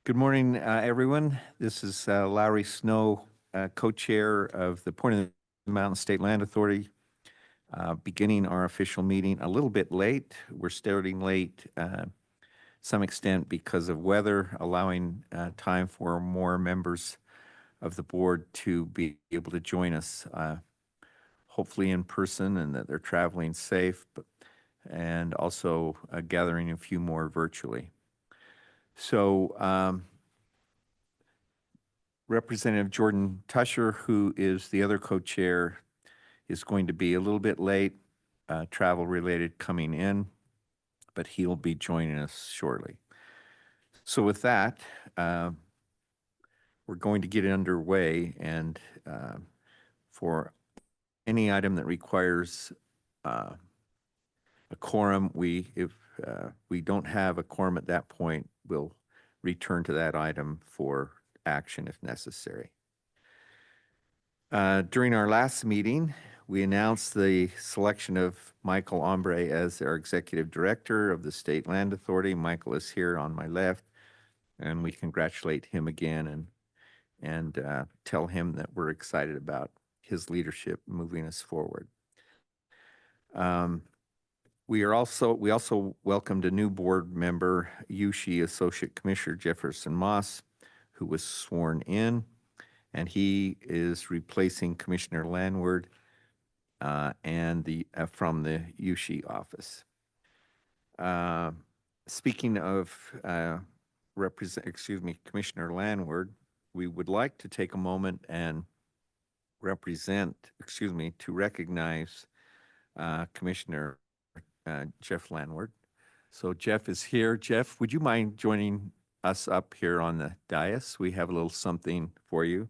Good morning, everyone. This is Lowry Snow, co-chair of the Point of the Mountain State Land Authority, beginning our official meeting a little bit late. We're starting late, some extent because of weather, allowing time for more members of the board to be able to join us, hopefully in person, and that they're traveling safe, and also gathering a few more virtually. So, Representative Jordan Tusher, who is the other co-chair, is going to be a little bit late, travel-related coming in, but he'll be joining us shortly. So with that, we're going to get underway, and for any item that requires a quorum, if we don't have a quorum at that point, we'll return to that item for action if necessary. During our last meeting, we announced the selection of Michael Ombre as our executive director of the State Land Authority. Michael is here on my left, and we congratulate him again and tell him that we're excited about his leadership moving us forward. We also welcomed a new board member, USHE Associate Commissioner Jefferson Moss, who was sworn in, and he is replacing Commissioner Landward from the USHE office. Speaking of Commissioner Landward, we would like to take a moment and to recognize Commissioner Jeff Landward. So Jeff is here. Jeff, would you mind joining us up here on the dais? We have a little something for you.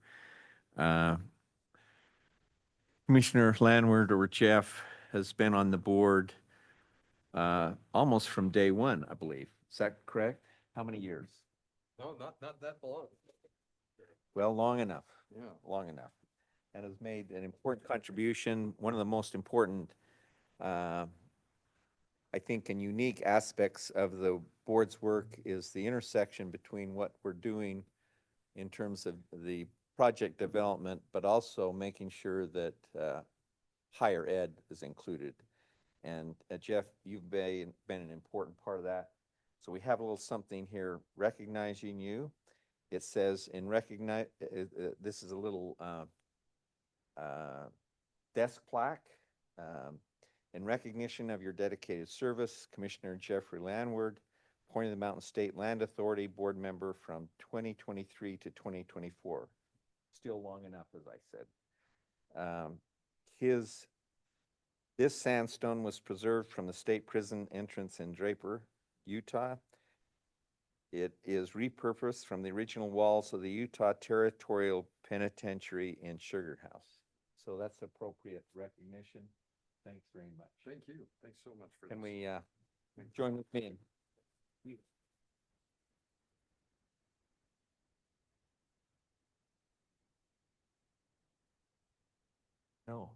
Commissioner Landward, or Jeff, has been on the board almost from day one, I believe. Is that correct? How many years? No, not that long. Well, long enough. Yeah. Long enough. And has made an important contribution. One of the most important, I think, and unique aspects of the board's work is the intersection between what we're doing in terms of the project development, but also making sure that higher ed is included. And Jeff, you've been an important part of that. So we have a little something here recognizing you. It says this is a little desk plaque. In recognition of your dedicated service, Commissioner Jeffrey Landward, Point of the Mountain State Land Authority board member from 2023 to 2024. Still long enough, as I said. This sandstone was preserved from the state prison entrance in Draper, Utah. It is repurposed from the original walls of the Utah Territorial Penitentiary in Sugar House. So that's appropriate recognition. Thanks very much. Thank you. Thanks so much for Can this. we join with me? No,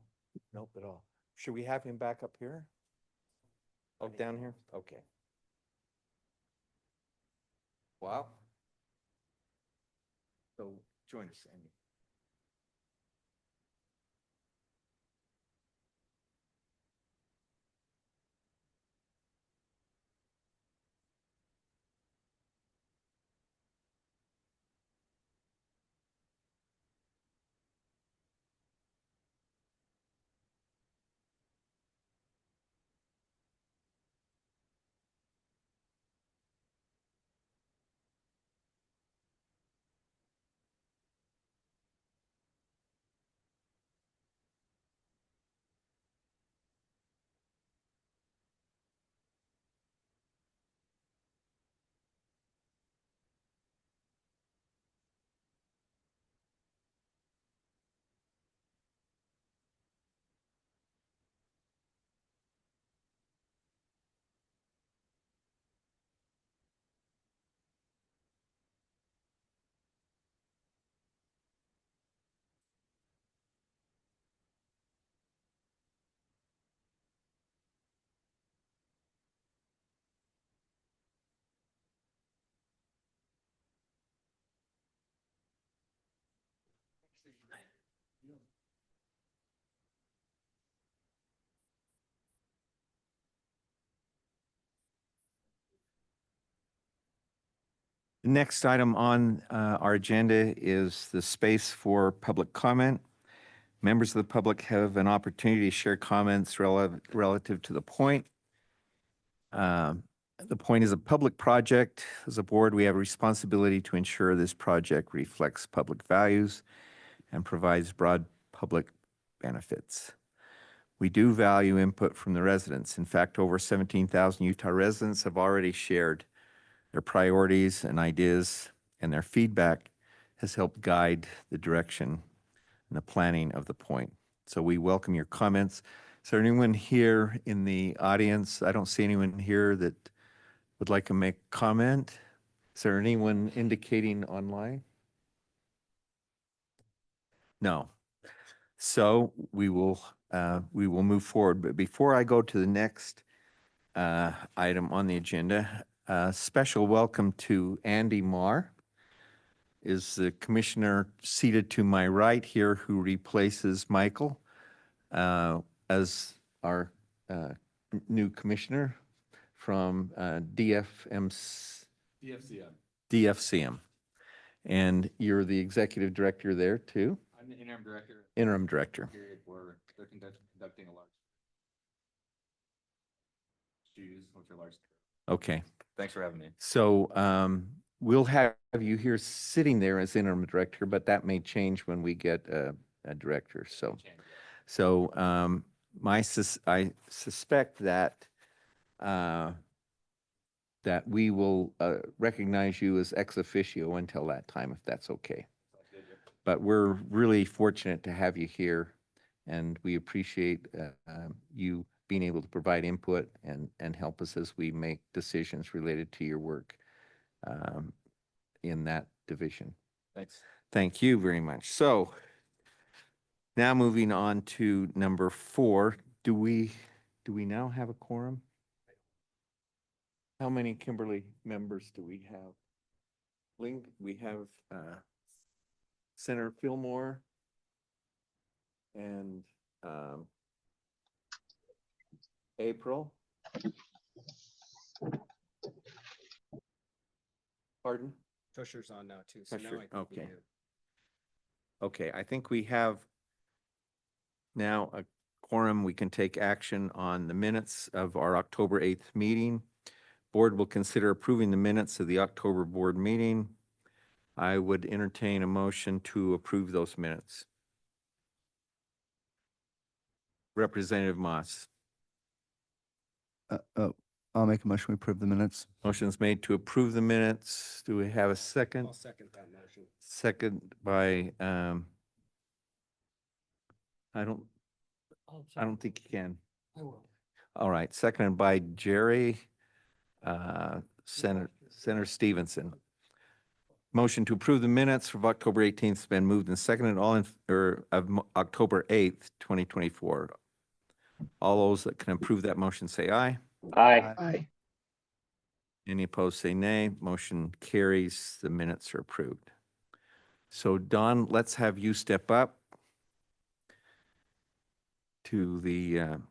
nope at all. Should we have him back up here? Oh, down here? Okay. Wow. So join us, Andy. The next item on our agenda is the space for public comment. Members of the public have an opportunity to share comments relative to the point. The point is a public project. As a board, we have a responsibility to ensure this project reflects public values and provides broad public benefits. We do value input from the residents. In fact, over 17,000 Utah residents have already shared their priorities and ideas, and their feedback has helped guide the direction and the planning of the point. So we welcome your comments. Is there anyone here in the audience? I don't see anyone here that would like to make comment. Is there anyone indicating online? No. So we will move forward. But before I go to the next item on the agenda, a special welcome to Andy Marr, is the commissioner seated to my right here who replaces Michael as our new commissioner from DFCM. And you're the executive director there too? I'm the interim director. Interim director. Period where they're conducting a large. Choose what's your large. Okay. Thanks for having me. So we'll have you here sitting there as interim director, but that may change when we get a director. So I suspect that that we will recognize you as ex officio until that time, if that's okay. But we're really fortunate to have you here, and we appreciate you being able to provide input and help us as we make decisions related to your work in that division. Thanks. Thank you very much. So now moving on to number 4, do we now have a quorum? How many Kimberly members do we have? We have Senator Fillmore and April. Pardon? Tusher's on now too. So now Tusher, I think we okay. do. Okay, I think we have now a quorum. We can take action on the minutes of our October 8th meeting. Board will consider approving the minutes of the October board meeting. I would entertain a motion to approve those minutes. Representative Moss. I'll make a motion to approve the minutes. Motion's made to approve the minutes. Do we have a second? I'll second that motion. Second by, I don't think you can. I will. All right, seconded by Jerry, Senator Stevenson. Motion to approve the minutes of October 18th has been moved and seconded, October 8th, 2024. All those that can approve that motion say aye. Aye. Any opposed say nay. Motion carries. The minutes are approved. So Don, let's have you step up to the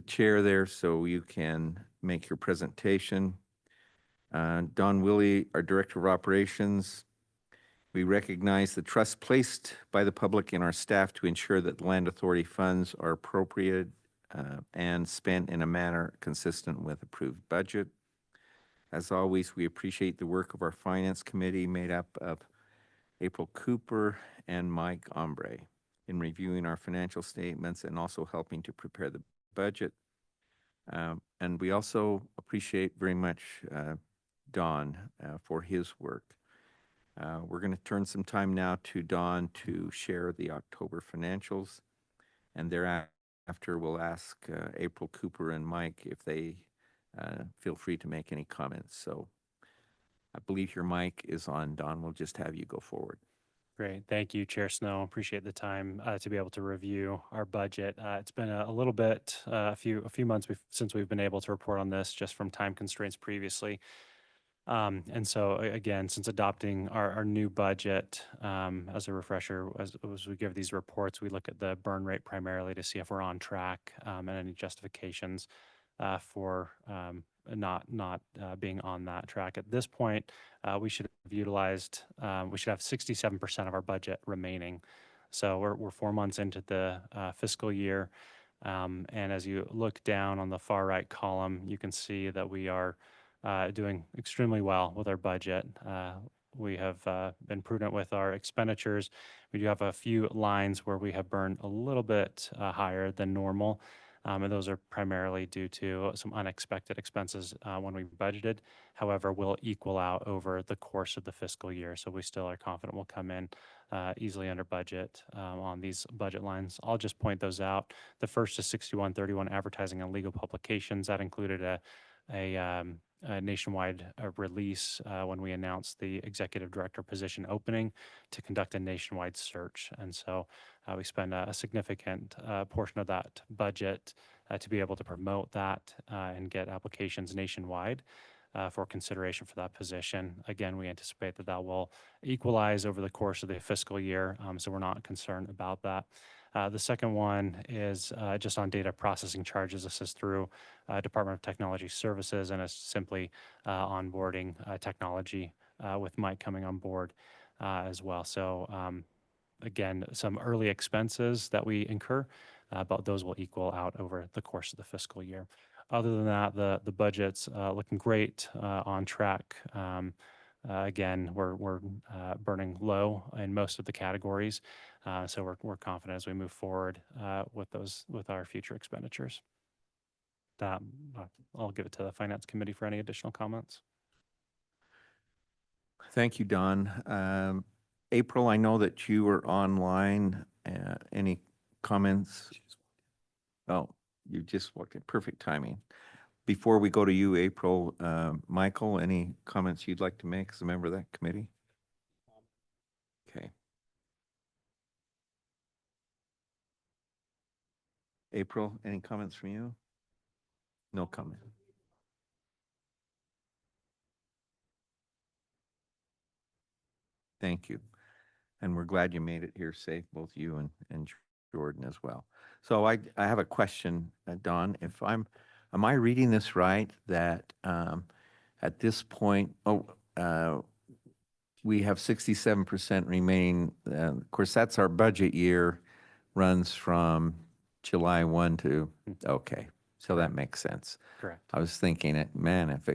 chair there so you can make your presentation. Don Willie, our Director of Operations. We recognize the trust placed by the public in our staff to ensure that Land Authority funds are appropriated and spent in a manner consistent with approved budget. As always, we appreciate the work of our Finance Committee made up of April Cooper and Mike Ombre in reviewing our financial statements and also helping to prepare the budget. And we also appreciate very much Don for his work. We're going to turn some time now to Don to share the October financials, and thereafter we'll ask April Cooper and Mike if they feel free to make any comments. So I believe your mic is on, Don. We'll just have you go forward. Great. Thank you, Chair Snow. Appreciate the time to be able to review our budget. It's been a little bit, a few months since we've been able to report on this just from time constraints previously. And so again, since adopting our new budget, as a refresher, as we give these reports, we look at the burn rate primarily to see if we're on track and any justifications for not being on that track. At this point, we should have utilized, we should have 67% of our budget remaining. So we're 4 months into the fiscal year. And as you look down on the far right column, you can see that we are doing extremely well with our budget. We have been prudent with our expenditures. We do have a few lines where we have burned a little bit higher than normal. And those are primarily due to some unexpected expenses when we budgeted. However, will equal out over the course of the fiscal year. So we still are confident we'll come in easily under budget on these budget lines. I'll just point those out. The first is 6131 advertising and legal publications. That included a nationwide release when we announced the executive director position opening to conduct a nationwide search. And so we spend a significant portion of that budget to be able to promote that and get applications nationwide for consideration for that position. Again, we anticipate that that will equalize over the course of the fiscal year, so we're not concerned about that. The second one is just on data processing charges. This is through Department of Technology Services, and it's simply onboarding technology with Mike coming on board as well. So again, some early expenses that we incur, but those will equal out over the course of the fiscal year. Other than that, the budget's looking great, on track. Again, we're burning low in most of the categories, so we're confident as we move forward with our future expenditures. That I'll give it to the Finance Committee for any additional comments. Thank you, Don. April, I know that you were online. Any comments? Oh, you just walked in. Perfect timing. Before we go to you, April, Michael, any comments you'd like to make as a member of that committee? Okay. April, any comments from you? No comment. Thank you. And we're glad you made it here safe, both you and Jordan as well. So I have a question, Don. Am I reading this right that at this point, we have 67% remaining? Of course, that's our budget year, runs from July 1 to, okay, so that makes sense. Correct. I was thinking, man, if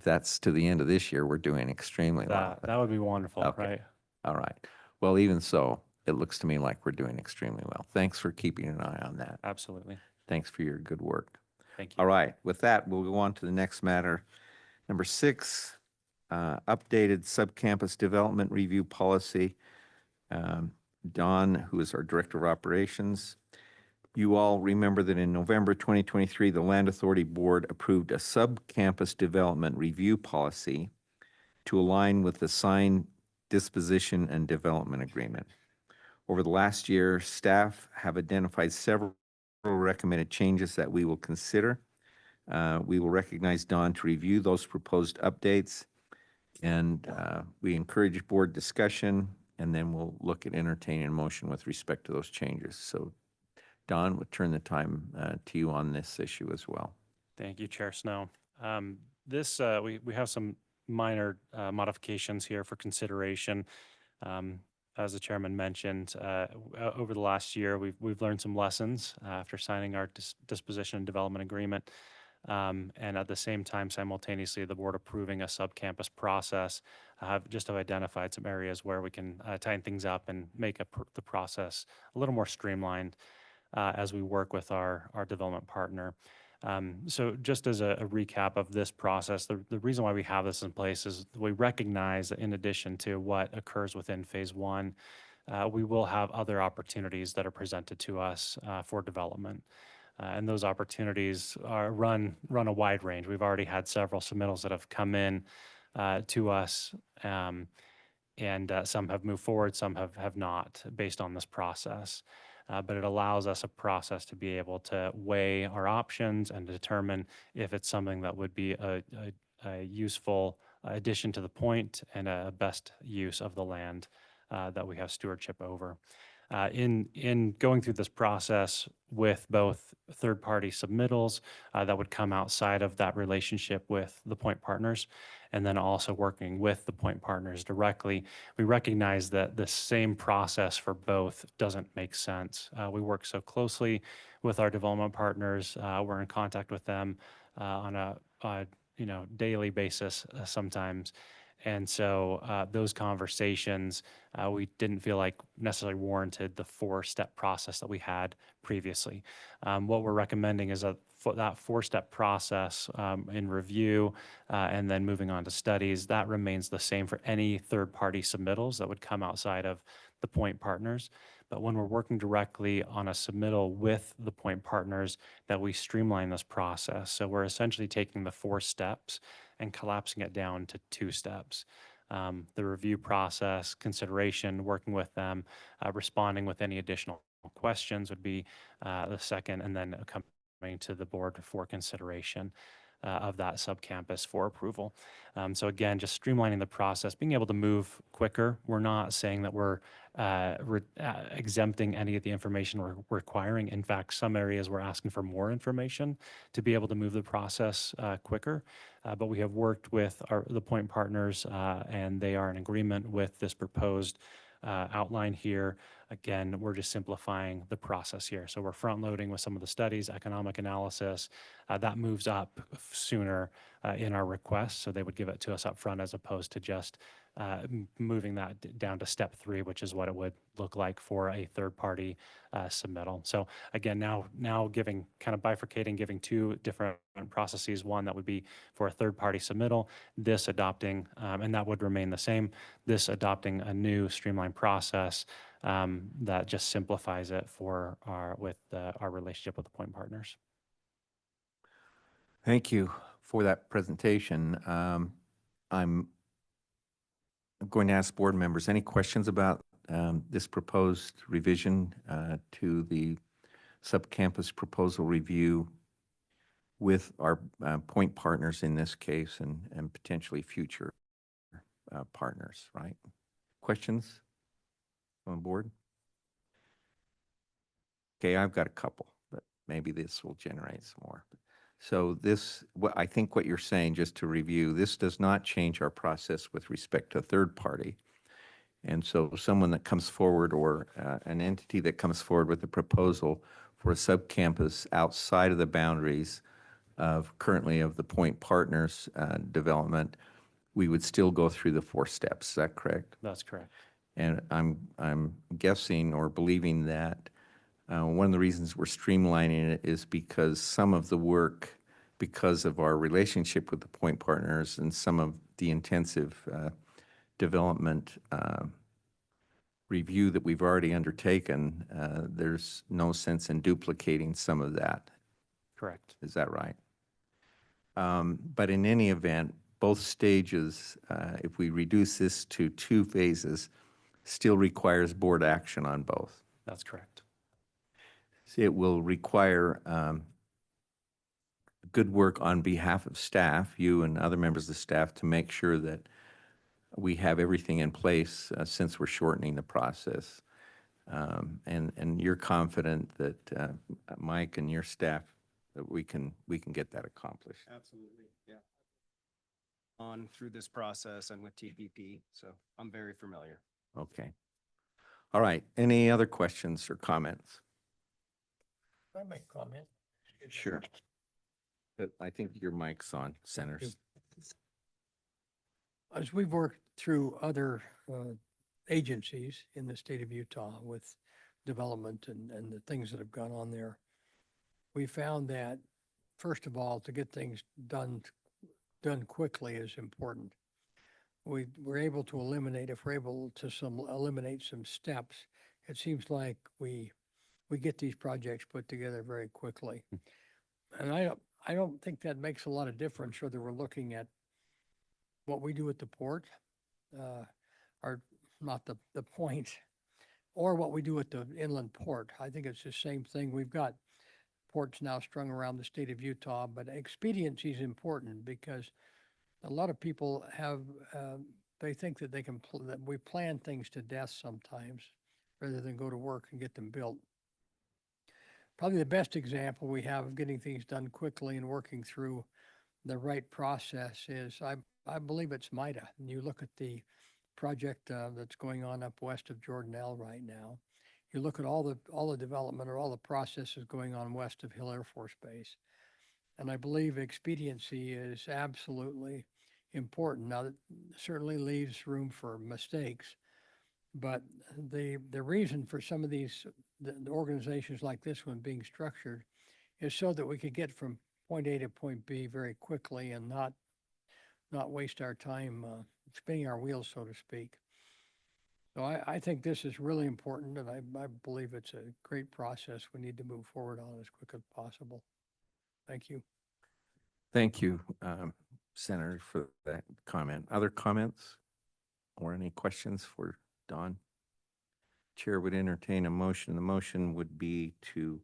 that's to the end of this year, we're doing extremely well. That would be wonderful, Okay. right? All right. Well, even so, it looks to me like we're doing extremely well. Thanks for keeping an eye on that. Absolutely. Thanks for your good work. Thank you. All right. With that, we'll go on to the next matter. Number 6, updated subcampus development review policy. Don, who is our Director of Operations. You all remember that in November 2023, the Land Authority Board approved a subcampus development review policy to align with the signed disposition and development agreement. Over the last year, staff have identified several recommended changes that we will consider. We will recognize Don to review those proposed updates, and we encourage board discussion, and then we'll look at entertaining a motion with respect to those changes. So Don, we'll turn the time to you on this issue as well. Thank you, Chair Snow. We have some minor modifications here for consideration. As the chairman mentioned, over the last year, we've learned some lessons after signing our disposition and development agreement. And at the same time, simultaneously, the board approving a subcampus process have identified some areas where we can tighten things up and make the process a little more streamlined as we work with our development partner. So just as a recap of this process, the reason why we have this in place is we recognize that in addition to what occurs within phase 1, we will have other opportunities that are presented to us for development. And those opportunities run a wide range. We've already had several submittals that have come in to us, and some have moved forward, some have not, based on this process. But it allows us a process to be able to weigh our options and determine if it's something that would be a useful addition to the point and a best use of the land that we have stewardship over. In going through this process with both third-party submittals that would come outside of that relationship with the point partners, and then also working with the point partners directly, we recognize that the same process for both doesn't make sense. We work so closely with our development partners. We're in contact with them on a daily basis sometimes. And so those conversations, we didn't feel like necessarily warranted the four-step process that we had previously. What we're recommending is that four-step process in review and then moving on to studies, that remains the same for any third-party submittals that would come outside of the point partners. But when we're working directly on a submittal with the point partners, that we streamline this process. So we're essentially taking the 4 steps and collapsing it down to 2 steps. The review process, consideration, working with them, responding with any additional questions would be the second, and then coming to the board for consideration of that subcampus for approval. So again, just streamlining the process, being able to move quicker. We're not saying that we're exempting any of the information we're requiring. In fact, some areas we're asking for more information to be able to move the process quicker. But we have worked with the point partners and they are in agreement with this proposed outline here. Again, we're just simplifying the process here. So we're front loading with some of the studies, economic analysis. That moves up sooner in our request. So they would give it to us up front as opposed to just moving that down to step 3, which is what it would look like for a third party submittal. So again, now giving kind of bifurcating, giving 2 different processes, one that would be for a third party submittal, this adopting, and that would remain the same, this adopting a new streamlined process that just simplifies it for our relationship with the point partners. Thank you for that presentation. I'm going to ask board members, any questions about this proposed revision to the subcampus proposal review with our point partners in this case and potentially future partners, right? Questions on board? Okay, I've got a couple, but maybe this will generate some more. So I think what you're saying, just to review, this does not change our process with respect to a third party. And so someone that comes forward or an entity that comes forward with a proposal for a subcampus outside of the boundaries of currently of the point partners development, we would still go through the 4 steps. Is that correct? That's correct. And I'm guessing or believing that one of the reasons we're streamlining it is because some of the work, because of our relationship with the point partners and some of the intensive development review that we've already undertaken, there's no sense in duplicating some of that. Correct. Is that right? But in any event, both stages, if we reduce this to 2 phases, still requires board action on both. That's correct. It will require good work on behalf of staff, you and other members of the staff, to make sure that we have everything in place since we're shortening the process. And you're confident that Mike and your staff, that we can get that accomplished. Absolutely, yeah. On through this process and with TPP, so I'm very familiar. Okay. All right. Any other questions or comments? Can I make a comment? Sure. But I think your mic's on, Centers. As we've worked through other agencies in the state of Utah with development and the things that have gone on there, we found that, first of all, to get things done quickly is important. We were able to eliminate, if we're able to eliminate some steps, it seems like we get these projects put together very quickly. And I don't think that makes a lot of difference whether we're looking at what we do at the port, or not the point, or what we do at the inland port. I think it's the same thing. We've got ports now strung around the state of Utah, but expediency is important because a lot of people have, they think that they can, that we plan things to death sometimes. rather than go to work and get them built. Probably the best example we have of getting things done quickly and working through the right process is, I believe it's MIDA. And you look at the project that's going on up west of Jordanelle right now. You look at all the development or all the processes going on west of Hill Air Force Base. And I believe expediency is absolutely important. Now, that certainly leaves room for mistakes, but the reason for some of these the organizations like this one being structured is so that we could get from point A to point B very quickly and not waste our time spinning our wheels, so to speak. So I think this is really important, and I believe it's a great process we need to move forward on as quick as possible. Thank you. Thank you, Senator, for that comment. Other comments or any questions for Don? Chair would entertain a motion. The motion would be to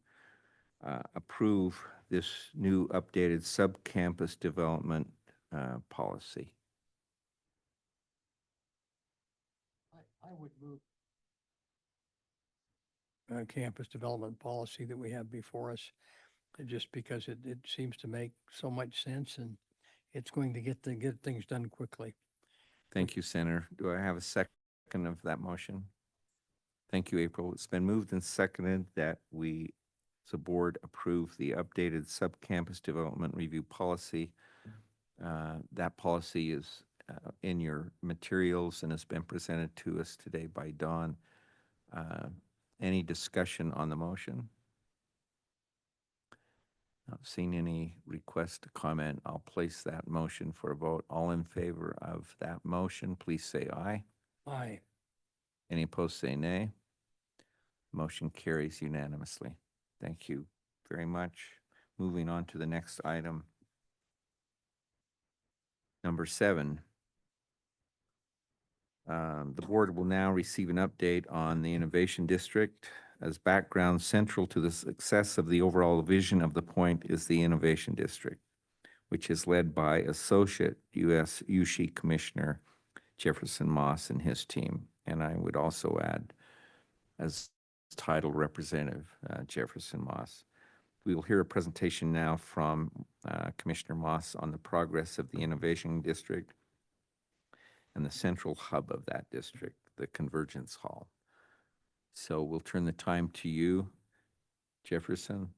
approve this new updated sub-campus development policy. I would move campus development policy that we have before us, just because it seems to make so much sense and it's going to get things done quickly. Thank you, Senator. Do I have a second of that motion? Thank you, April. It's been moved and seconded that we, as a board, approve the updated sub-campus development review policy. That policy is in your materials and has been presented to us today by Dawn. Any discussion on the motion? Not seeing any request to comment. I'll place that motion for a vote. All in favor of that motion, please say aye. Aye. Any opposed, say nay. Motion carries unanimously. Thank you very much. Moving on to the next item. Number 7. The board will now receive an update on the Innovation District. As background, central to the success of the overall vision of the point is the Innovation District, which is led by Associate U.S. USHE Commissioner Jefferson Moss and his team. And I would also add, as title representative, Jefferson Moss. We will hear a presentation now from Commissioner Moss on the progress of the Innovation District and the central hub of that district, the Convergence Hall. So we'll turn the time to you, Jefferson.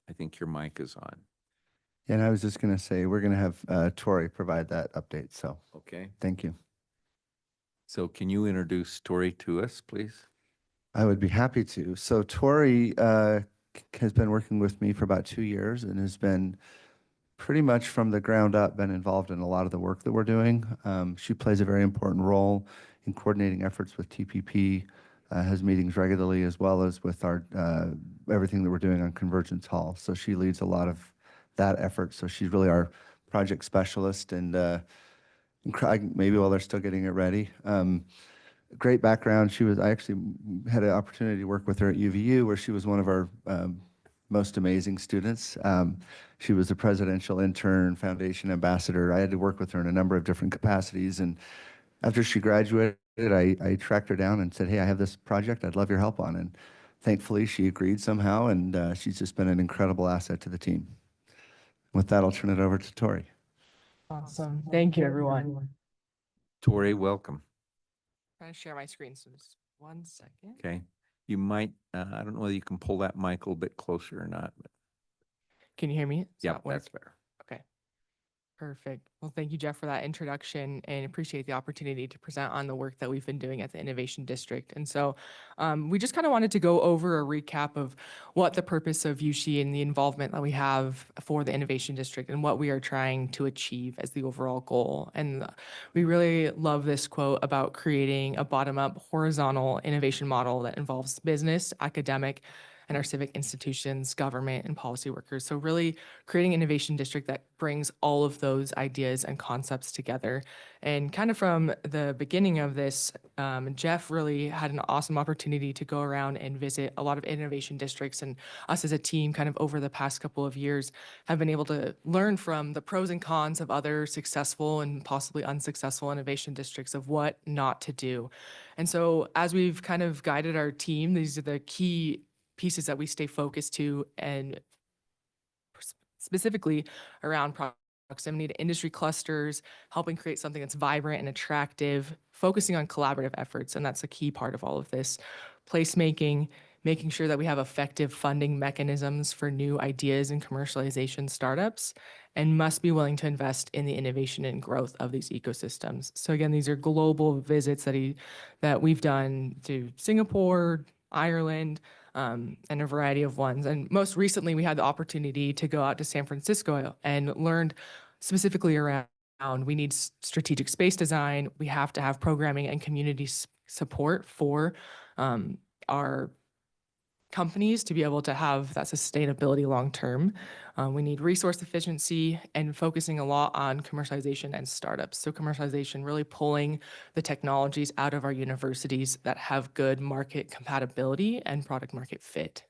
I think your mic is on. And I was just going to say, we're going to have Tori provide that update. So Okay. thank you. So can you introduce Tori to us, please? I would be happy to. So Tori has been working with me for about 2 years and has been pretty much from the ground up been involved in a lot of the work that we're doing. She plays a very important role in coordinating efforts with TPP, has meetings regularly, as well as with our everything that we're doing on Convergence Hall. So she leads a lot of that effort. So she's really our project specialist, and maybe while they're still getting it ready. Great background. I actually had an opportunity to work with her at UVU, where she was one of our most amazing students. She was a presidential intern, foundation ambassador. I had to work with her in a number of different capacities. And after she graduated, I tracked her down and said, hey, I have this project I'd love your help on. And thankfully, she agreed somehow, and she's just been an incredible asset to the team. With that, I'll turn it over to Tori. Awesome. Thank you, everyone. Tori, welcome. Trying to share my screen, so just 1 second. Okay. You might, I don't know whether you can pull that mic a little bit closer or not. But Can you hear me? Does yeah, that work? that's better. Okay. Perfect. Well, thank you, Jeff, for that introduction, and appreciate the opportunity to present on the work that we've been doing at the Innovation District. And so we just kind of wanted to go over a recap of what the purpose of USHE and the involvement that we have for the Innovation District and what we are trying to achieve as the overall goal. And we really love this quote about creating a bottom-up horizontal innovation model that involves business, academic, and our civic institutions, government, and policy workers. So really creating an innovation district that brings all of those ideas and concepts together. And kind of from the beginning of this, Jeff really had an awesome opportunity to go around and visit a lot of innovation districts, and us as a team kind of over the past couple of years have been able to learn from the pros and cons of other successful and possibly unsuccessful innovation districts of what not to do. And so as we've kind of guided our team, these are the key pieces that we stay focused to, and specifically around proximity to industry clusters, helping create something that's vibrant and attractive, focusing on collaborative efforts. And that's a key part of all of this. Placemaking, making sure that we have effective funding mechanisms for new ideas and commercialization startups, and must be willing to invest in the innovation and growth of these ecosystems. So again, these are global visits that we've done to Singapore, Ireland, and a variety of ones. And most recently, we had the opportunity to go out to San Francisco and learned specifically around we need strategic space design. We have to have programming and community support for our companies to be able to have that sustainability long term. We need resource efficiency and focusing a lot on commercialization and startups. So commercialization, really pulling the technologies out of our universities that have good market compatibility and product market fit.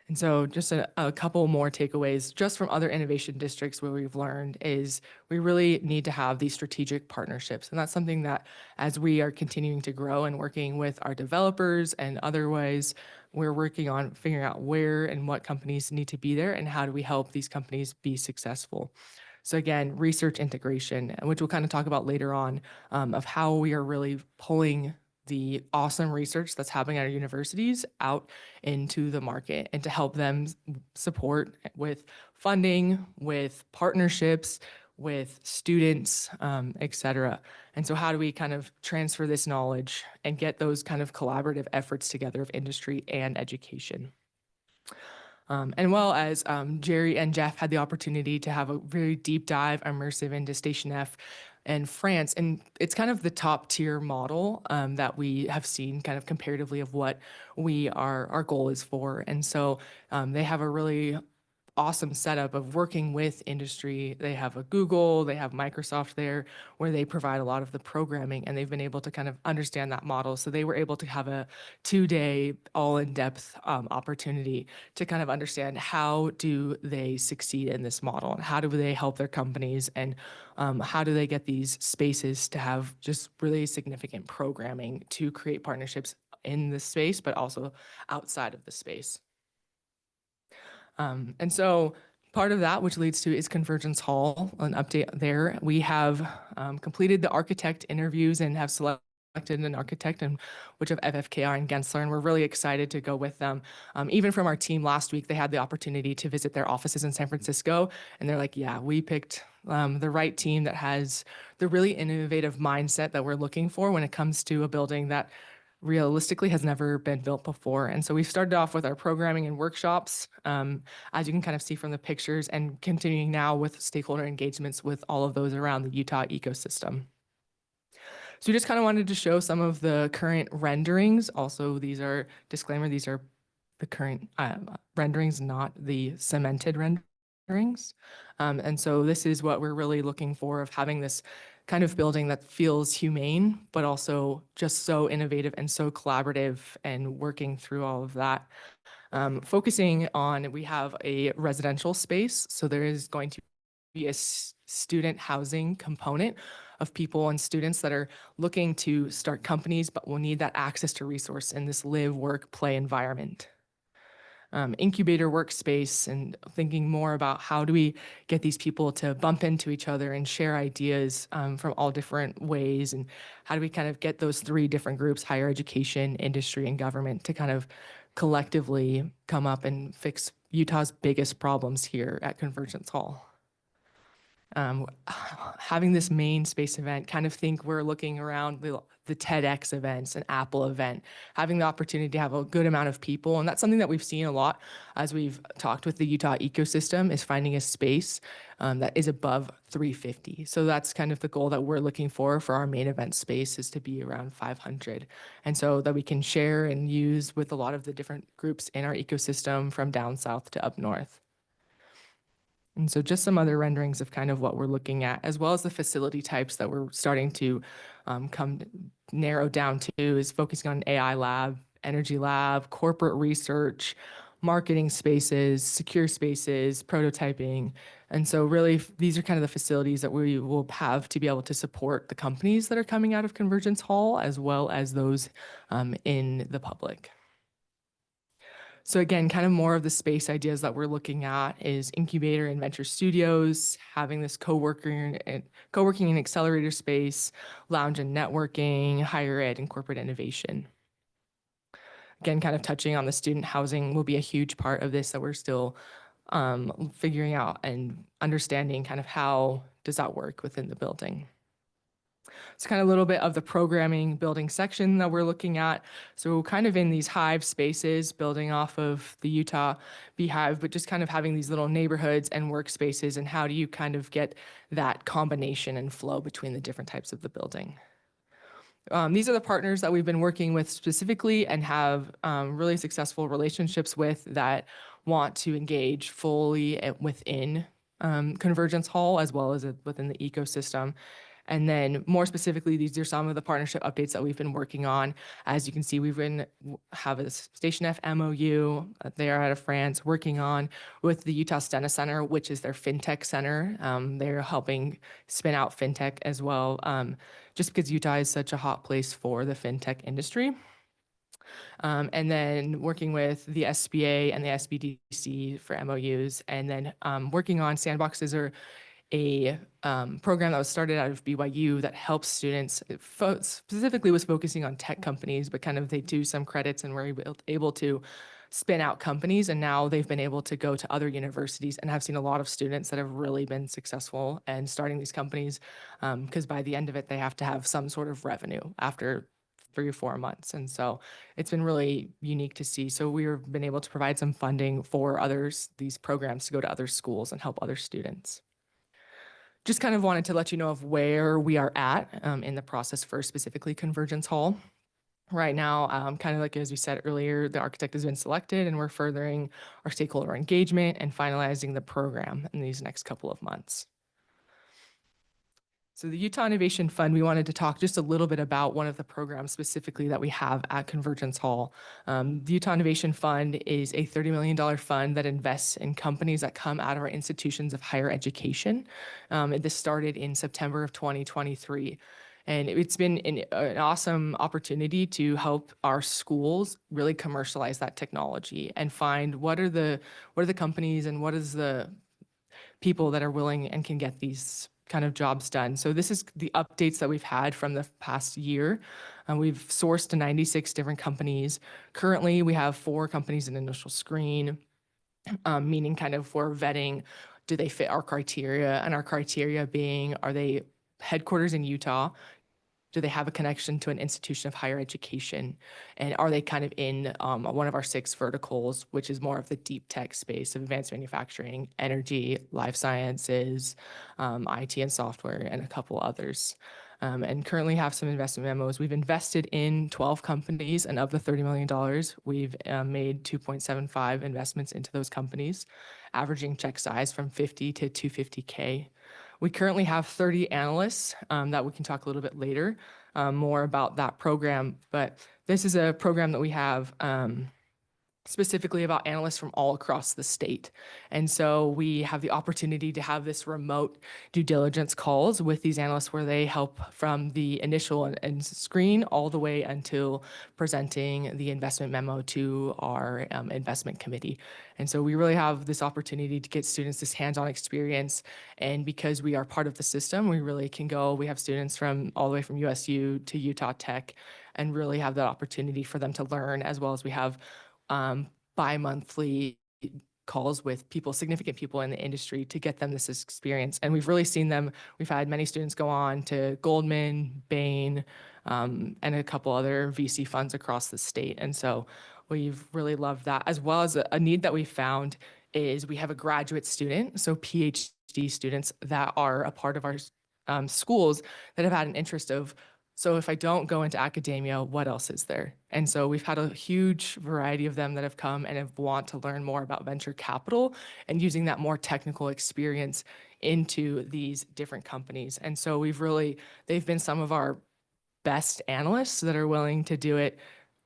And so just a couple more takeaways just from other innovation districts where we've learned is we really need to have these strategic partnerships. And that's something that as we are continuing to grow and working with our developers and otherwise, we're working on figuring out where and what companies need to be there and how do we help these companies be successful. So again, research integration, which we'll kind of talk about later on, of how we are really pulling the awesome research that's happening at our universities out into the market and to help them support with funding, with partnerships, with students, et cetera. And so how do we kind of transfer this knowledge and get those kind of collaborative efforts together of industry and education? And well as Jerry and Jeff had the opportunity to have a very deep dive immersive into Station F and France. And it's kind of the top tier model that we have seen kind of comparatively of what our goal is for. And so they have a really awesome setup of working with industry. They have a Google, they have Microsoft there where they provide a lot of the programming, and they've been able to kind of understand that model. So they were able to have a 2-day all in-depth opportunity to kind of understand how do they succeed in this model and how do they help their companies and how do they get these spaces to have just really significant programming to create partnerships in the space, but also outside of the space. And so part of that, which leads to is Convergence Hall, an update there. We have completed the architect interviews and have selected an architect, and which of FFKR and Gensler, and we're really excited to go with them. Even from our team last week, they had the opportunity to visit their offices in San Francisco, and they're like, yeah, we picked the right team that has the really innovative mindset that we're looking for when it comes to a building that realistically has never been built before. And so we've started off with our programming and workshops, as you can kind of see from the pictures, and continuing now with stakeholder engagements with all of those around the Utah ecosystem. So we just kind of wanted to show some of the current renderings. Also, these are, disclaimer, these are the current renderings, not the cemented renderings. And so this is what we're really looking for, of having this kind of building that feels humane, but also just so innovative and so collaborative, and working through all of that. Focusing on, we have a residential space. So there is going to be a student housing component of people and students that are looking to start companies, but will need that access to resource in this live, work, play environment. Incubator workspace, and thinking more about how do we get these people to bump into each other and share ideas from all different ways, and how do we kind of get those 3 different groups, higher education, industry, and government, to kind of collectively come up and fix Utah's biggest problems here at Convergence Hall. Having this main space event, kind of think we're looking around the TEDx events, an Apple event, having the opportunity to have a good amount of people. And that's something that we've seen a lot as we've talked with the Utah ecosystem, is finding a space that is above 350. So that's kind of the goal that we're looking for our main event space, is to be around 500. And so that we can share and use with a lot of the different groups in our ecosystem from down south to up north. And so just some other renderings of kind of what we're looking at, as well as the facility types that we're starting to narrow down to, is focusing on AI lab, energy lab, corporate research, marketing spaces, secure spaces, prototyping. And so really these are kind of the facilities that we will have to be able to support the companies that are coming out of Convergence Hall, as well as those in the public. So again, kind of more of the space ideas that we're looking at is incubator and venture studios, having this co-working and accelerator space, lounge and networking, higher ed and corporate innovation. Again, kind of touching on the student housing will be a huge part of this that we're still figuring out and understanding kind of how does that work within the building. It's kind of a little bit of the programming building section that we're looking at. So kind of in these hive spaces, building off of the Utah Beehive, but just kind of having these little neighborhoods and workspaces, and how do you kind of get that combination and flow between the different types of the building. These are the partners that we've been working with specifically and have really successful relationships with, that want to engage fully within Convergence Hall, as well as within the ecosystem. And then more specifically, these are some of the partnership updates that we've been working on. As you can see, have a Station F MOU. They are out of France, working on with the Utah Stena Center, which is their FinTech center. They're helping spin out FinTech as well, just because Utah is such a hot place for the FinTech industry. And then working with the SBA and the SBDC for MOUs, and then working on Sandboxes, are a program that was started out of BYU that helps students, specifically was focusing on tech companies, but kind of they do some credits and were able to spin out companies. And now they've been able to go to other universities, and have seen a lot of students that have really been successful and starting these companies, because by the end of it, they have to have some sort of revenue after 3 or 4 months. And so it's been really unique to see. So we've been able to provide some funding for these programs to go to other schools and help other students. Just kind of wanted to let you know of where we are at in the process for specifically Convergence Hall. Right now, kind of like as we said earlier, the architect has been selected, and we're furthering our stakeholder engagement and finalizing the program in these next couple of months. So the Utah Innovation Fund, we wanted to talk just a little bit about one of the programs specifically that we have at Convergence Hall. The Utah Innovation Fund is a $30 million fund that invests in companies that come out of our institutions of higher education. This started in September of 2023. And it's been an awesome opportunity to help our schools really commercialize that technology and find what are the companies and what is the people that are willing and can get these kind of jobs done. So this is the updates that we've had from the past year. We've sourced to 96 different companies. Currently, we have 4 companies in initial screen, meaning kind of we're vetting, do they fit our criteria? And our criteria being, are they headquarters in Utah? Do they have a connection to an institution of higher education? And are they kind of in one of our 6 verticals, which is more of the deep tech space of advanced manufacturing, energy, life sciences, IT and software, and a couple others. And currently have some investment memos. We've invested in 12 companies, and of the $30 million, we've made 2.75 investments into those companies, averaging check size from 50 to 250K. We currently have 30 analysts that we can talk a little bit later more about that program. But this is a program that we have specifically about analysts from all across the state. And so we have the opportunity to have this remote due diligence calls with these analysts, where they help from the initial and screen all the way until presenting the investment memo to our investment committee. And so we really have this opportunity to get students this hands-on experience. And because we are part of the system, we really can go, we have students from all the way from USU to Utah Tech, and really have that opportunity for them to learn, as well as we have bi-monthly calls with people, significant people in the industry to get them this experience. And we've really seen them. We've had many students go on to Goldman, Bain, and a couple other VC funds across the state. And so we've really loved that, as well as a need that we found is we have a graduate student, so PhD students that are a part of our schools that have had an interest of, so if I don't go into academia, what else is there? And so we've had a huge variety of them that have come and have want to learn more about venture capital and using that more technical experience into these different companies. And so they've been some of our best analysts that are willing to do it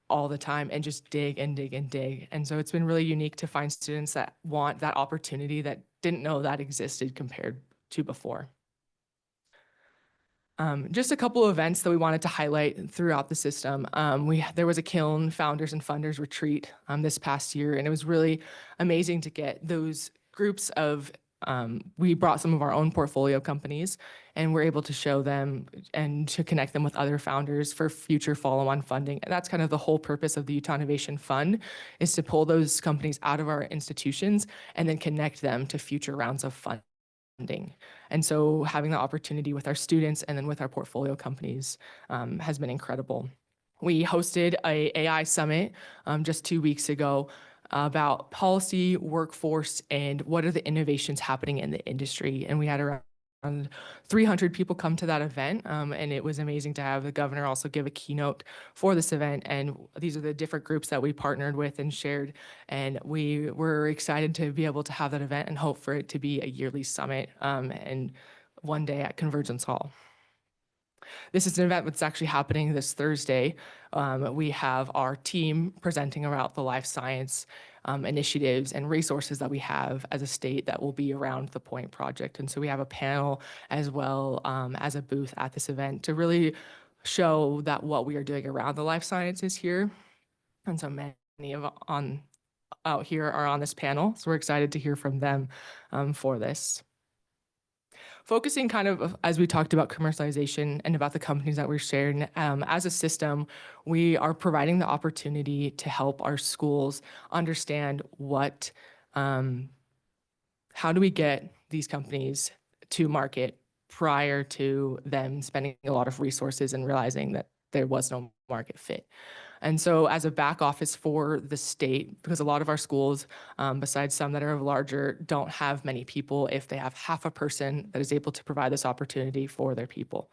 all the time and just dig and dig and dig. And so it's been really unique to find students that want that opportunity that didn't know that existed compared to before. Just a couple of events that we wanted to highlight throughout the system. There was a Kiln Founders and Funders retreat this past year, and it was really amazing to get those groups of, we brought some of our own portfolio companies and we're able to show them and to connect them with other founders for future follow-on funding. And that's kind of the whole purpose of the Utah Innovation Fund, is to pull those companies out of our institutions and then connect them to future rounds of funding. And so having the opportunity with our students and then with our portfolio companies has been incredible. We hosted a AI summit just 2 weeks ago about policy, workforce, and what are the innovations happening in the industry. And we had around 300 people come to that event, and it was amazing to have the governor also give a keynote for this event. And these are the different groups that we partnered with and shared, and we were excited to be able to have that event and hope for it to be a yearly summit and one day at Convergence Hall. This is an event that's actually happening this Thursday. We have our team presenting about the life science initiatives and resources that we have as a state that will be around the POINT project. And so we have a panel as well as a booth at this event to really show that what we are doing around the life sciences here. And so many of out here are on this panel. So we're excited to hear from them for this. Focusing kind of, as we talked about commercialization and about the companies that we're sharing, as a system, we are providing the opportunity to help our schools understand how do we get these companies to market prior to them spending a lot of resources and realizing that there was no market fit. And so as a back office for the state, because a lot of our schools, besides some that are larger, don't have many people, if they have half a person that is able to provide this opportunity for their people.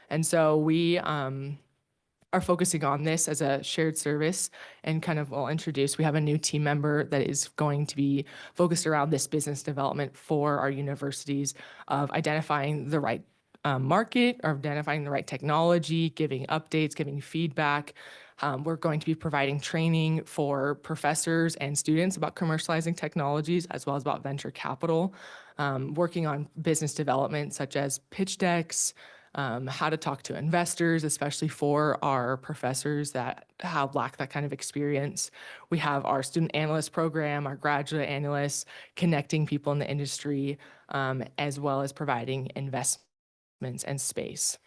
And so we are focusing on this as a shared service, and kind of I'll introduce, we have a new team member that is going to be focused around this business development for our universities of identifying the right market, or identifying the right technology, giving updates, giving feedback. We're going to be providing training for professors and students about commercializing technologies, as well as about venture capital, working on business development such as pitch decks, how to talk to investors, especially for our professors that lack that kind of experience. We have our student analyst program, our graduate analysts, connecting people in the industry, as well as providing investments and space.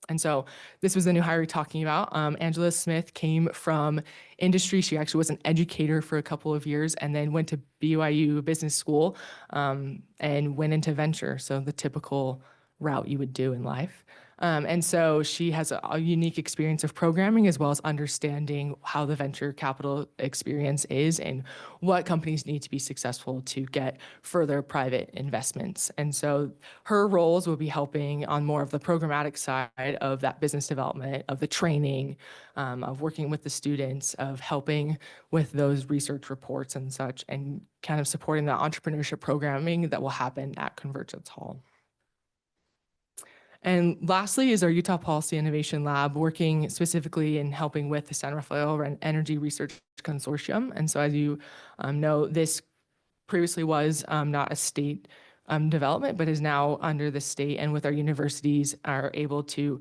And so this was the new hire we're talking about. Angela Smith came from industry. She actually was an educator for a couple of years and then went to BYU Business School and went into venture. So the typical route you would do in life. And so she has a unique experience of programming, as well as understanding how the venture capital experience is and what companies need to be successful to get further private investments. And so her roles will be helping on more of the programmatic side of that business development, of the training, of working with the students, of helping with those research reports and such, and kind of supporting the entrepreneurship programming that will happen at Convergence Hall. And lastly is our Utah Policy Innovation Lab, working specifically in helping with the San Rafael Energy Research Consortium. And so as you know, this previously was not a state development, but is now under the state, and with our universities are able to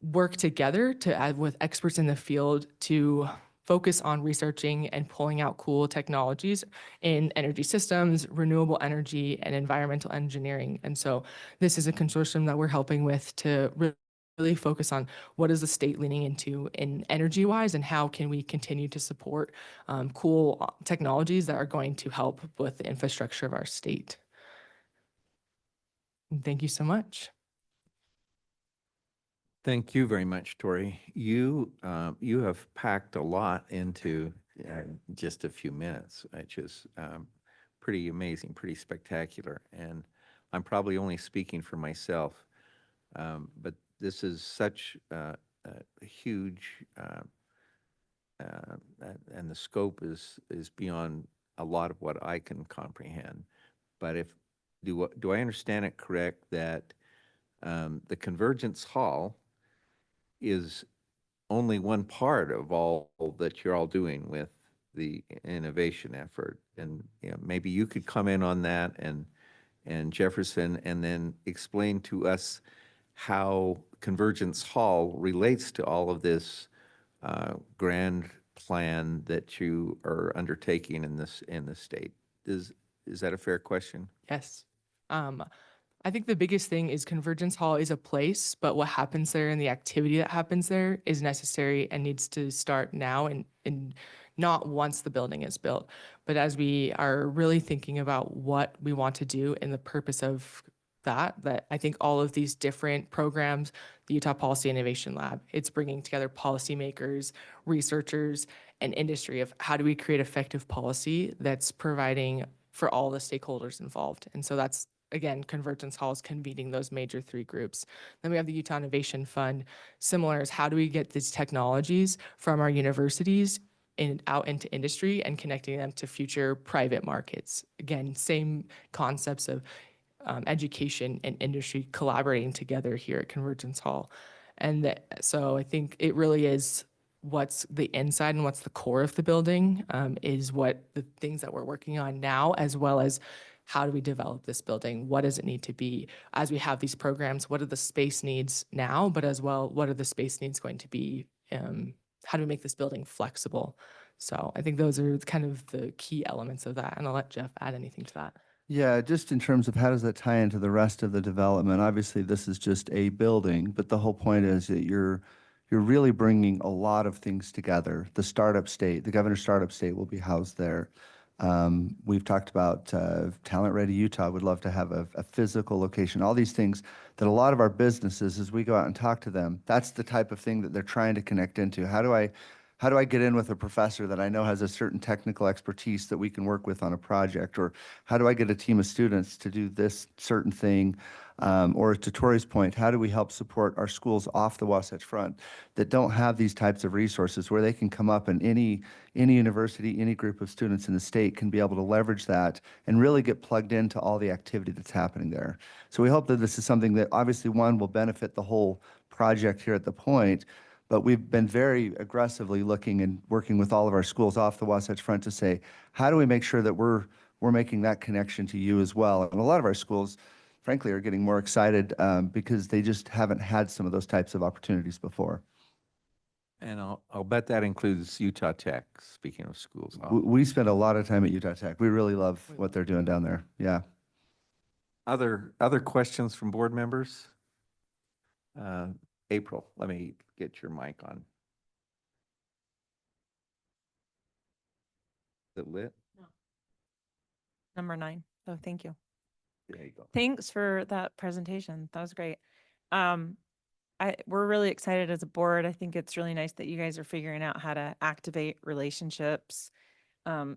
work together to with experts in the field to focus on researching and pulling out cool technologies in energy systems, renewable energy, and environmental engineering. And so this is a consortium that we're helping with to really really focus on what is the state leaning into in energy wise and how can we continue to support cool technologies that are going to help with the infrastructure of our state. And thank you so much. Thank you very much, Tori. You have packed a lot into just a few minutes, which is pretty amazing, pretty spectacular. And I'm probably only speaking for myself, but this is such a huge, and the scope is beyond a lot of what I can comprehend. But do I understand it correct that the Convergence Hall is only one part of all that you're all doing with the innovation effort? And maybe you could comment on that, and Jefferson, and then explain to us how Convergence Hall relates to all of this grand plan that you are undertaking in the state. Is that a fair question? Yes. I think the biggest thing is Convergence Hall is a place, but what happens there and the activity that happens there is necessary and needs to start now and not once the building is built. But as we are really thinking about what we want to do and the purpose of that I think all of these different programs, the Utah Policy Innovation Lab, it's bringing together policymakers, researchers, and industry of how do we create effective policy that's providing for all the stakeholders involved. And so that's, again, Convergence Hall is convening those major three groups. Then we have the Utah Innovation Fund. Similar is how do we get these technologies from our universities and out into industry and connecting them to future private markets. Again, same concepts of education and industry collaborating together here at Convergence Hall. And so I think it really is what's the inside and what's the core of the building is what the things that we're working on now, as well as how do we develop this building? What does it need to be as we have these programs? What are the space needs now, but as well, what are the space needs going to be? How do we make this building flexible? So I think those are kind of the key elements of that. And I'll let Jeff add anything to that. Yeah, just in terms of how does that tie into the rest of the development? Obviously, this is just a building, but the whole point is that you're really bringing a lot of things together. The startup state, the governor's startup state will be housed there. We've talked about Talent Ready Utah would love to have a physical location. All these things that a lot of our businesses, as we go out and talk to them, that's the type of thing that they're trying to connect into. How do I get in with a professor that I know has a certain technical expertise that we can work with on a project? Or how do I get a team of students to do this certain thing? Or to Tori's point, how do we help support our schools off the Wasatch Front that don't have these types of resources where they can come up and any university, any group of students in the state can be able to leverage that and really get plugged into all the activity that's happening there. So we hope that this is something that obviously one will benefit the whole project here at the Point, but we've been very aggressively looking and working with all of our schools off the Wasatch Front to say, how do we make sure that we're making that connection to you as well? And a lot of our schools, frankly, are getting more excited because they just haven't had some of those types of opportunities before. And I'll bet that includes Utah Tech, speaking of schools. We spend a lot of time at Utah Tech. We really love what they're doing down there. Yeah. Other questions from board members? April, let me get your mic on. Is it lit? Number 9. Oh, thank you. There you go. Thanks for that presentation. That was great. We're really excited as a board. I think it's really nice that you guys are figuring out how to activate relationships,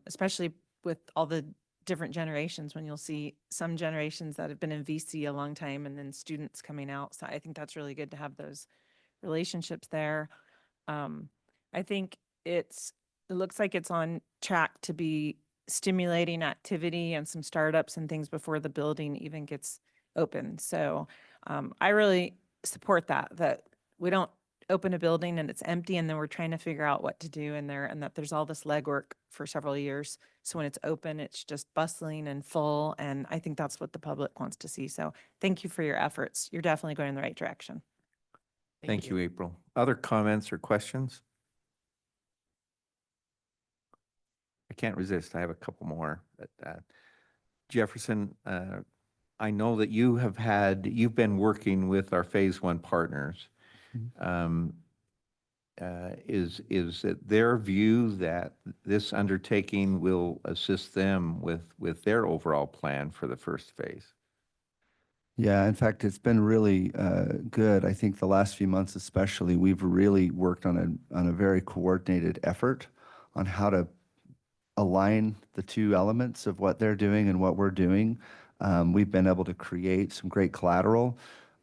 especially with all the different generations, when you'll see some generations that have been in VC a long time and then students coming out. So I think that's really good to have those relationships there. I think it looks like it's on track to be stimulating activity and some startups and things before the building even gets open. So I really support that we don't open a building and it's empty and then we're trying to figure out what to do in there, and that there's all this legwork for several years. So when it's open, it's just bustling and full. And I think that's what the public wants to see. So thank you for your efforts. You're definitely going in the right direction. Thank you, April. Other comments or questions? I can't resist. I have a couple more. But Jefferson, I know that you've been working with our Phase 1 partners, Is it their view that this undertaking will assist them with their overall plan for the first phase? Yeah, in fact, it's been really good. I think the last few months especially, we've really worked on a very coordinated effort on how to align the two elements of what they're doing and what we're doing. We've been able to create some great collateral.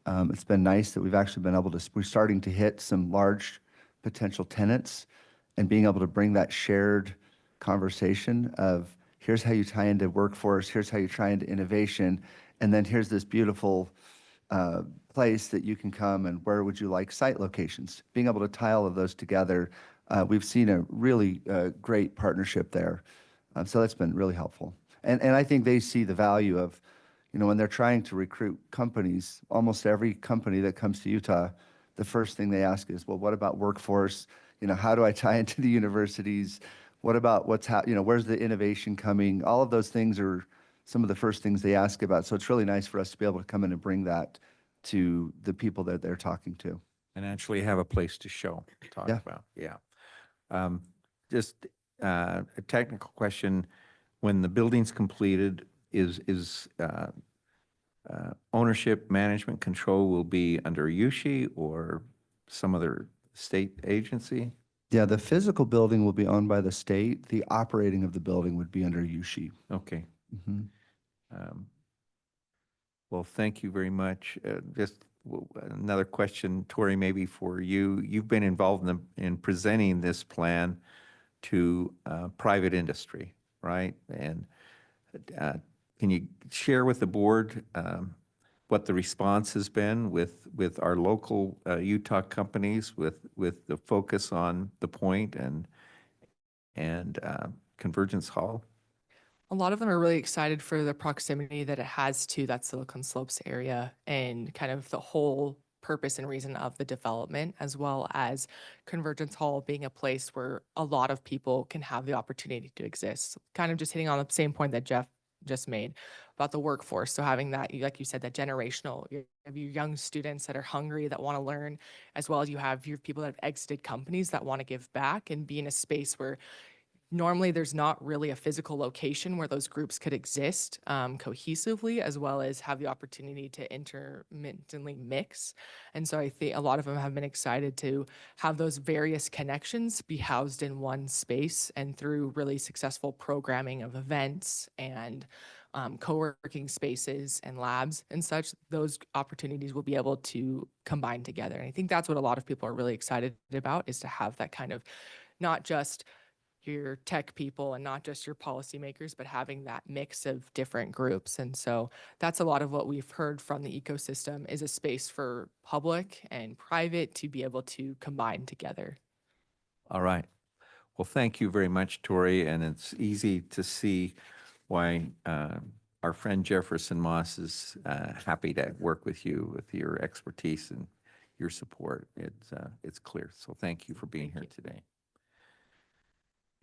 It's been nice that we've actually been able to, we're starting to hit some large potential tenants and being able to bring that shared conversation of here's how you tie into workforce, here's how you tie into innovation, and then here's this beautiful place that you can come and where would you like site locations. Being able to tie all of those together, we've seen a really great partnership there. So that's been really helpful. And I think they see the value of, you know, when they're trying to recruit companies, almost every company that comes to Utah, the first thing they ask is, well, what about workforce? You know, how do I tie into the universities? What about you know, where's the innovation coming? All of those things are some of the first things they ask about. So it's really nice for us to be able to come in and bring that to the people that they're talking to. And actually have a place to show, talk Yeah. about, yeah. Just a technical question, when the building's completed, is ownership, management, control will be under USHE or some other state agency? Yeah, the physical building will be owned by the state. The operating of the building would be under USHE. Okay. Mhm. Well, thank you very much. Just another question, Tori, maybe for you. You've been involved in presenting this plan to private industry, right? And can you share with the board what the response has been with our local Utah companies with the focus on the Point and Convergence Hall? A lot of them are really excited for the proximity that it has to that Silicon Slopes area and kind of the whole purpose and reason of the development, as well as Convergence Hall being a place where a lot of people can have the opportunity to exist. Kind of just hitting on the same point that Jeff just made about the workforce. So having that, like you said, that generational, you have your young students that are hungry, that want to learn, as well as you have your people that have exited companies that want to give back and be in a space where normally there's not really a physical location where those groups could exist cohesively, as well as have the opportunity to intermittently mix. And so I think a lot of them have been excited to have those various connections be housed in one space, and through really successful programming of events and co-working spaces and labs and such, those opportunities will be able to combine together. And I think that's what a lot of people are really excited about, is to have that kind of not just your tech people and not just your policymakers, but having that mix of different groups. And so that's a lot of what we've heard from the ecosystem, is a space for public and private to be able to combine together. All right. Well, thank you very much, Tori, and it's easy to see why our friend Jefferson Moss is happy to work with you with your expertise and your support. It's clear. So thank you for being here today.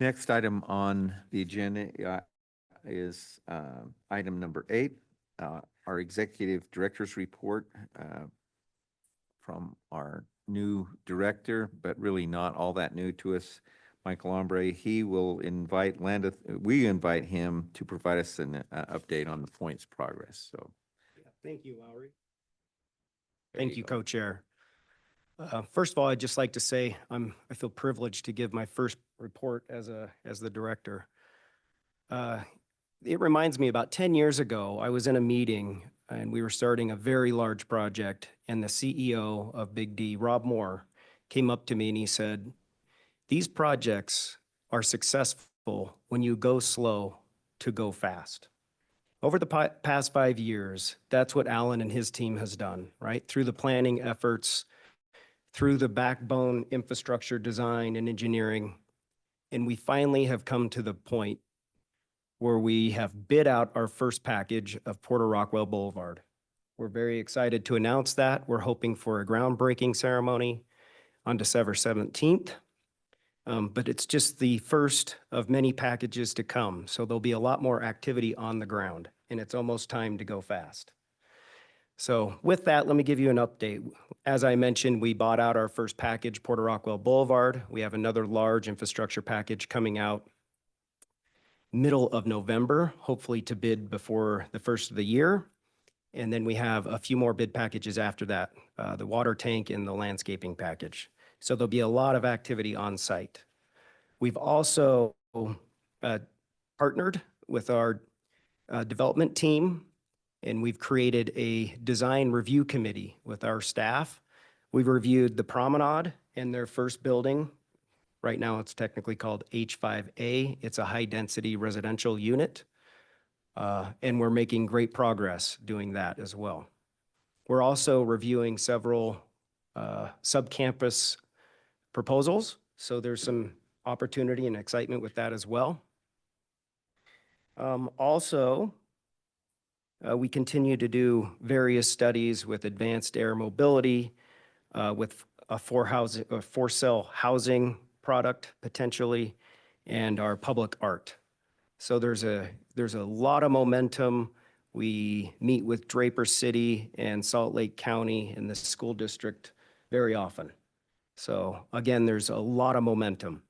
Next item on the agenda is item number 8, our executive director's report from our new director, but really not all that new to us, Michael Ombre. He will invite we invite him to provide us an update on the Point's progress. So, Thank you, Lowry. there Thank you, go. Co-Chair. First of all, I'd just like to say I feel privileged to give my first report as the director. It reminds me, about 10 years ago, I was in a meeting and we were starting a very large project, and the CEO of Big D, Rob Moore, came up to me and he said, "These projects are successful when you go slow to go fast." Over the past 5 years, that's what Alan and his team has done, right? Through the planning efforts, through the backbone infrastructure design and engineering. And we finally have come to the point where we have bid out our first package of Porter Rockwell Boulevard. We're very excited to announce that. We're hoping for a groundbreaking ceremony on December 17th. But it's just the first of many packages to come. So there'll be a lot more activity on the ground, and it's almost time to go fast. So with that, let me give you an update. As I mentioned, we bought out our first package, Porter Rockwell Boulevard. We have another large infrastructure package coming out middle of November, hopefully to bid before the first of the year. And then we have a few more bid packages after that, the water tank and the landscaping package. So there'll be a lot of activity on site. We've also partnered with our development team, and we've created a design review committee with our staff. We've reviewed the Promenade and their first building. Right now, it's technically called H5A. It's a high-density residential unit. And we're making great progress doing that as well. We're also reviewing several sub-campus proposals. So there's some opportunity and excitement with that as well. We continue to do various studies with advanced air mobility, with a for-sale housing product potentially, and our public art. So there's a lot of momentum. We meet with Draper City and Salt Lake County and the school district very often. So again, there's a lot of momentum.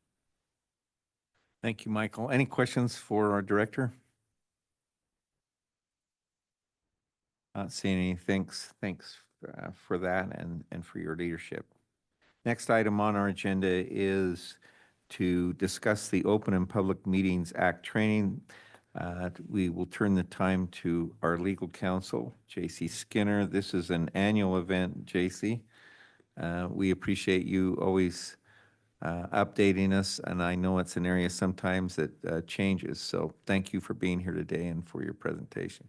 Thank you, Michael. Any questions for our director? Not seeing any. Thanks for that and for your leadership. Next item on our agenda is to discuss the Open and Public Meetings Act training. We will turn the time to our legal counsel, J.C. Skinner. This is an annual event, J.C. We appreciate you always updating us, and I know it's an area sometimes that changes. So thank you for being here today and for your presentation.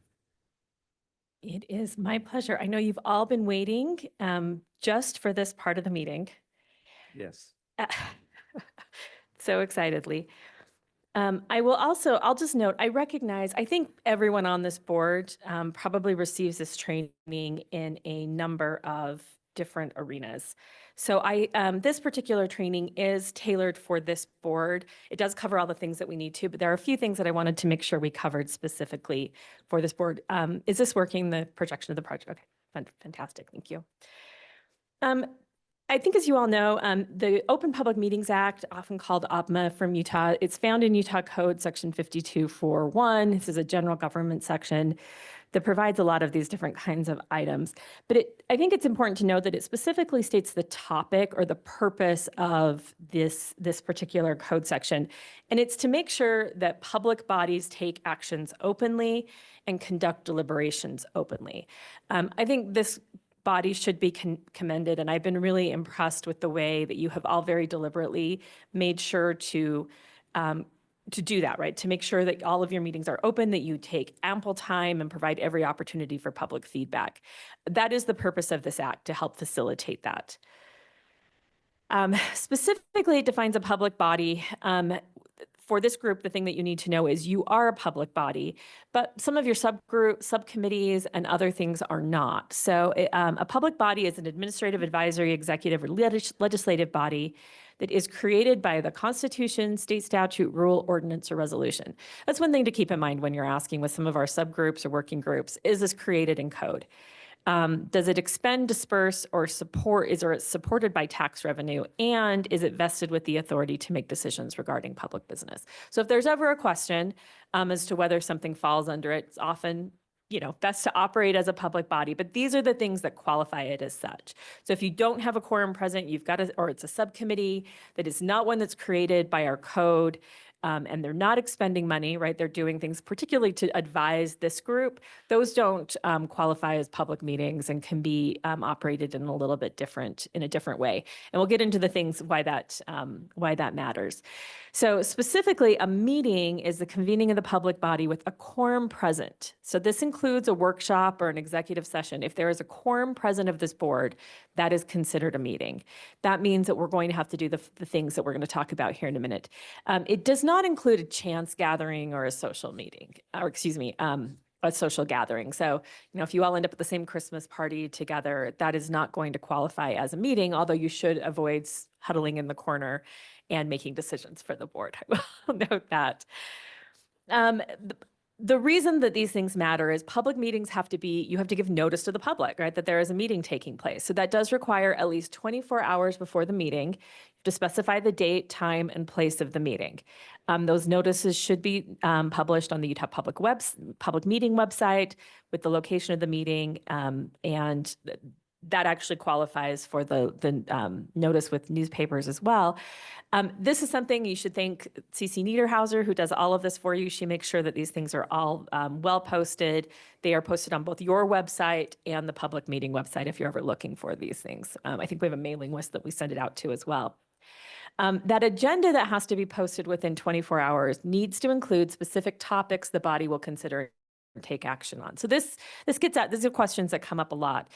It is my pleasure. I know you've all been waiting just for this part of the meeting. Yes. So excitedly. I'll just note, I think everyone on this board probably receives this training in a number of different arenas. So this particular training is tailored for this board. It does cover all the things that we need to, but there are a few things that I wanted to make sure we covered specifically for this board. Is this working, the projection of the project? Okay, fantastic, thank you. I think as you all know, the Open Public Meetings Act, often called OPMA from Utah, it's found in Utah Code Section 5241. This is a general government section that provides a lot of these different kinds of items. But I think it's important to note that it specifically states the topic or the purpose of this particular code section. And it's to make sure that public bodies take actions openly and conduct deliberations openly. I think this body should be commended, and I've been really impressed with the way that you have all very deliberately made sure to do that, right? To make sure that all of your meetings are open, that you take ample time and provide every opportunity for public feedback. That is the purpose of this act, to help facilitate that. Specifically, it defines a public body. For this group, the thing that you need to know is you are a public body, but some of your subcommittees and other things are not. So a public body is an administrative, advisory, executive, or legislative body that is created by the Constitution, state statute, rule, ordinance, or resolution. That's one thing to keep in mind when you're asking with some of our subgroups or working groups, is this created in code? Does it expend, disperse, or support, is it supported by tax revenue? And is it vested with the authority to make decisions regarding public business? So if there's ever a question as to whether something falls under it, it's often, best to operate as a public body, but these are the things that qualify it as such. So if you don't have a quorum present, or it's a subcommittee that is not one that's created by our code, and they're not expending money, right? They're doing things particularly to advise this group. Those don't qualify as public meetings and can be operated in a different way. And we'll get into the things why that matters. So specifically, a meeting is the convening of the public body with a quorum present. So this includes a workshop or an executive session. If there is a quorum present of this board, that is considered a meeting. That means that we're going to have to do the things that we're going to talk about here in a minute. It does not include a chance gathering or a social meeting, or excuse me, a social gathering. So, if you all end up at the same Christmas party together, that is not going to qualify as a meeting, although you should avoid huddling in the corner and making decisions for the board. I will note that. the reason that these things matter is public meetings have to be, you have to give notice to the public, right? That there is a meeting taking place. So that does require at least 24 hours before the meeting to specify the date, time, and place of the meeting. Those notices should be published on the Utah Public Meeting website with the location of the meeting, and that actually qualifies for the notice with newspapers as well. This is something you should thank CC Niederhauser, who does all of this for you. She makes sure that these things are all well posted. They are posted on both your website and the public meeting website if you're ever looking for these things. I think we have a mailing list that we send it out to as well. That agenda that has to be posted within 24 hours needs to include specific topics the body will consider and take action on. So this gets at, these are questions that come up a lot.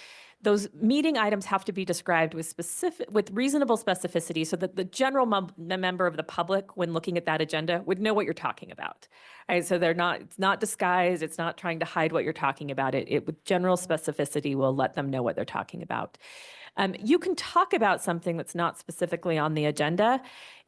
Those meeting items have to be described with reasonable specificity so that the general member of the public, when looking at that agenda, would know what you're talking about. Right? So it's not disguised, it's not trying to hide what you're talking about. It with general specificity will let them know what they're talking about. You can talk about something that's not specifically on the agenda,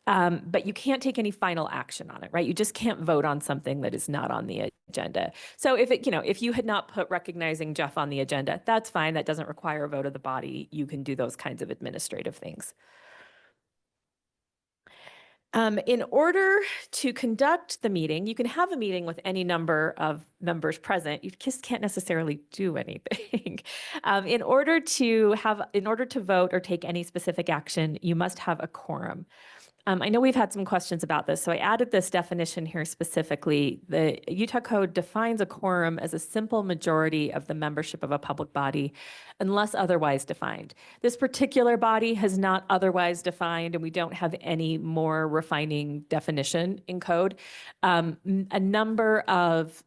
but you can't take any final action on it, right? You just can't vote on something that is not on the agenda. So if you had not put recognizing Jeff on the agenda, that's fine. That doesn't require a vote of the body. You can do those kinds of administrative things. In order to conduct the meeting, you can have a meeting with any number of members present. You just can't necessarily do anything. In order to vote or take any specific action, you must have a quorum. I know we've had some questions about this, so I added this definition here specifically. The Utah Code defines a quorum as a simple majority of the membership of a public body, unless otherwise defined. This particular body has not otherwise defined, and we don't have any more refining definition in code. A number of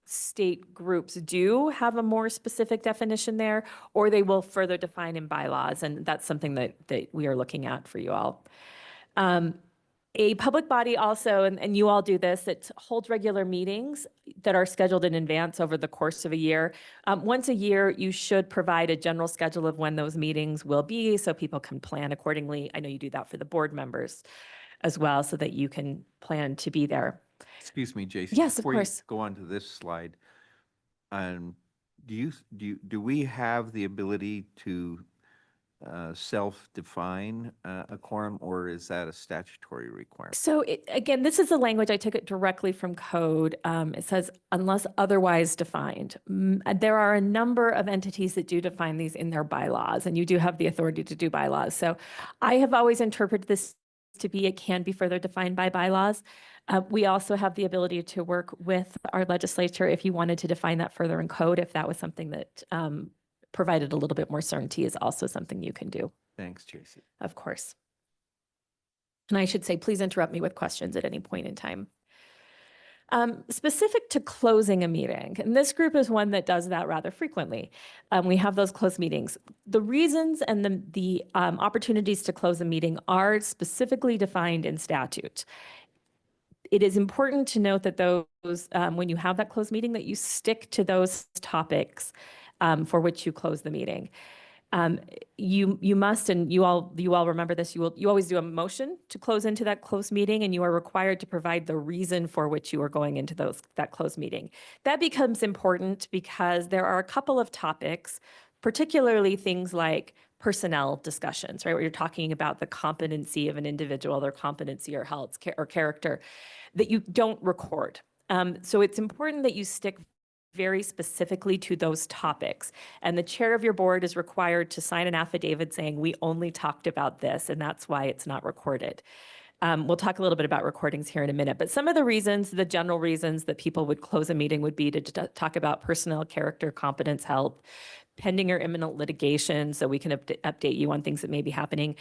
state groups do have a more specific definition there, or they will further define in bylaws, and that's something that we are looking at for you all. A public body also, and you all do this, it holds regular meetings that are scheduled in advance over the course of a year. Once a year, you should provide a general schedule of when those meetings will be so people can plan accordingly. I know you do that for the board members as well so that you can plan to be there. Excuse me, Jason. Yes, of before you course. go on to this slide, do we have the ability to self-define a quorum, or is that a statutory requirement? So again, this is the language, I took it directly from code. It says, unless otherwise defined. There are a number of entities that do define these in their bylaws, and you do have the authority to do bylaws. So I have always interpreted this to be, it can be further defined by bylaws. We also have the ability to work with our legislature if you wanted to define that further in code, if that was something that provided a little bit more certainty, is also something you can do. Thanks, Jason. Of course. And I should say, please interrupt me with questions at any point in time. Specific to closing a meeting, and this group is one that does that rather frequently. We have those closed meetings. The reasons and the opportunities to close a meeting are specifically defined in statute. It is important to note that those, when you have that closed meeting, that you stick to those topics for which you close the meeting. You must, and you all remember this, you always do a motion to close into that closed meeting, and you are required to provide the reason for which you are going into that closed meeting. That becomes important because there are a couple of topics, particularly things like personnel discussions, right? Where you're talking about the competency of an individual, their competency or health or character, that you don't record. So it's important that you stick very specifically to those topics. And the chair of your board is required to sign an affidavit saying, we only talked about this, and that's why it's not recorded. We'll talk a little bit about recordings here in a minute, but some of the reasons, the general reasons that people would close a meeting would be to talk about personnel, character, competence, health, pending or imminent litigation, so we can update you on things that may be happening.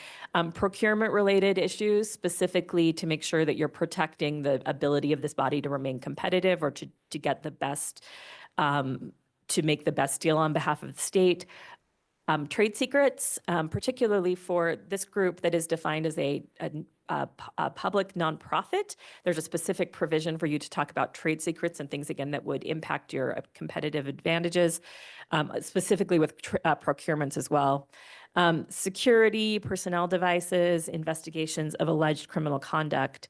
Procurement-related issues, specifically to make sure that you're protecting the ability of this body to remain competitive or to get the best, to make the best deal on behalf of the state. Trade secrets, particularly for this group that is defined as a public nonprofit. There's a specific provision for you to talk about trade secrets and things, again, that would impact your competitive advantages, specifically with procurements as well. Security, personnel devices, investigations of alleged criminal conduct.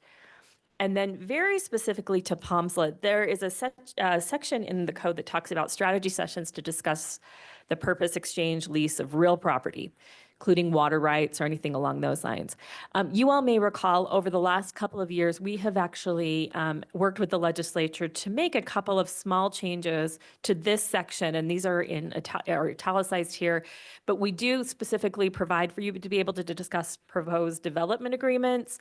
And then very specifically to Pomslet, there is a section in the code that talks about strategy sessions to discuss the purpose, exchange, lease of real property, including water rights or anything along those lines. You all may recall over the last couple of years, we have actually worked with the legislature to make a couple of small changes to this section, and these are in are italicized here, but we do specifically provide for you to be able to discuss proposed development agreements,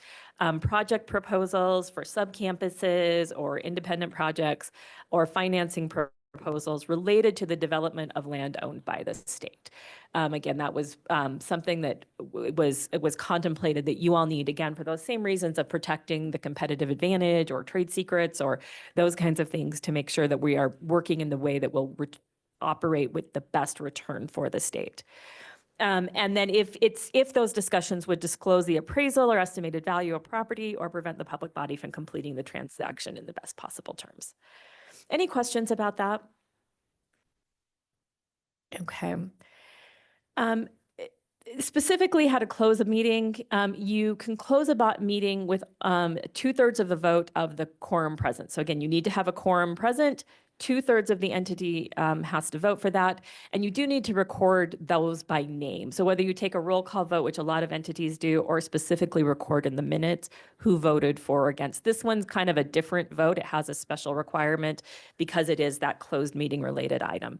project proposals for subcampuses or independent projects, or financing proposals related to the development of land owned by the state. Again, that was something that was contemplated that you all need, again, for those same reasons of protecting the competitive advantage or trade secrets or those kinds of things, to make sure that we are working in the way that will operate with the best return for the state. And then if those discussions would disclose the appraisal or estimated value of property or prevent the public body from completing the transaction in the best possible terms. Any questions about that? Okay. Specifically how to close a meeting, you can close a meeting with 2/3 of the vote of the quorum present. So again, you need to have a quorum present. 2/3 of the entity has to vote for that. And you do need to record those by name. So whether you take a roll call vote, which a lot of entities do, or specifically record in the minutes who voted for or against. This one's kind of a different vote. It has a special requirement because it is that closed meeting related item.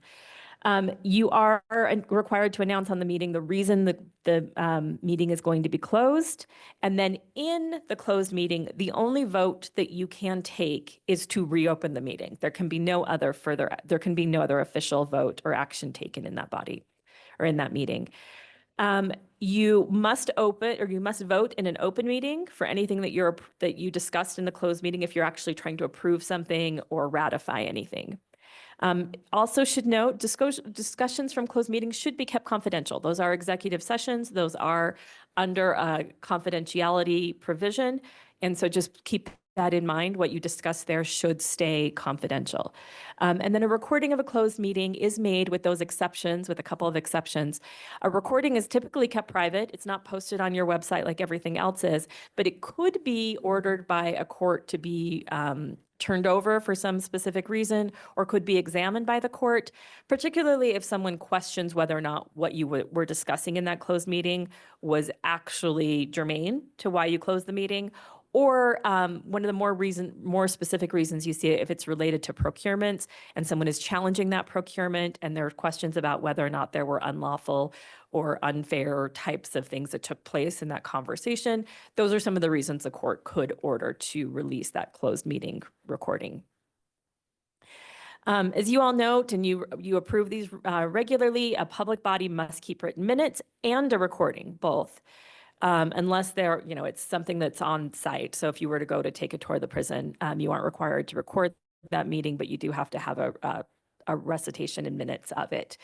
You are required to announce on the meeting the reason the meeting is going to be closed. And then in the closed meeting, the only vote that you can take is to reopen the meeting. There can be no other official vote or action taken in that body or in that meeting. You must vote in an open meeting for anything that you discussed in the closed meeting if you're actually trying to approve something or ratify anything. Also should note, discussions from closed meetings should be kept confidential. Those are executive sessions. Those are under a confidentiality provision. And so just keep that in mind. What you discuss there should stay confidential. And then a recording of a closed meeting is made with those exceptions, with a couple of exceptions. A recording is typically kept private. It's not posted on your website like everything else is, but it could be ordered by a court to be turned over for some specific reason, or could be examined by the court, particularly if someone questions whether or not what you were discussing in that closed meeting was actually germane to why you closed the meeting. Or one of the more specific reasons you see it, if it's related to procurements and someone is challenging that procurement and there are questions about whether or not there were unlawful or unfair types of things that took place in that conversation. Those are some of the reasons the court could order to release that closed meeting recording. As you all note, and you approve these regularly, a public body must keep written minutes and a recording, both. Unless it's something that's on site. So if you were to go to take a tour of the prison, you aren't required to record that meeting, but you do have to have a recitation in minutes of it.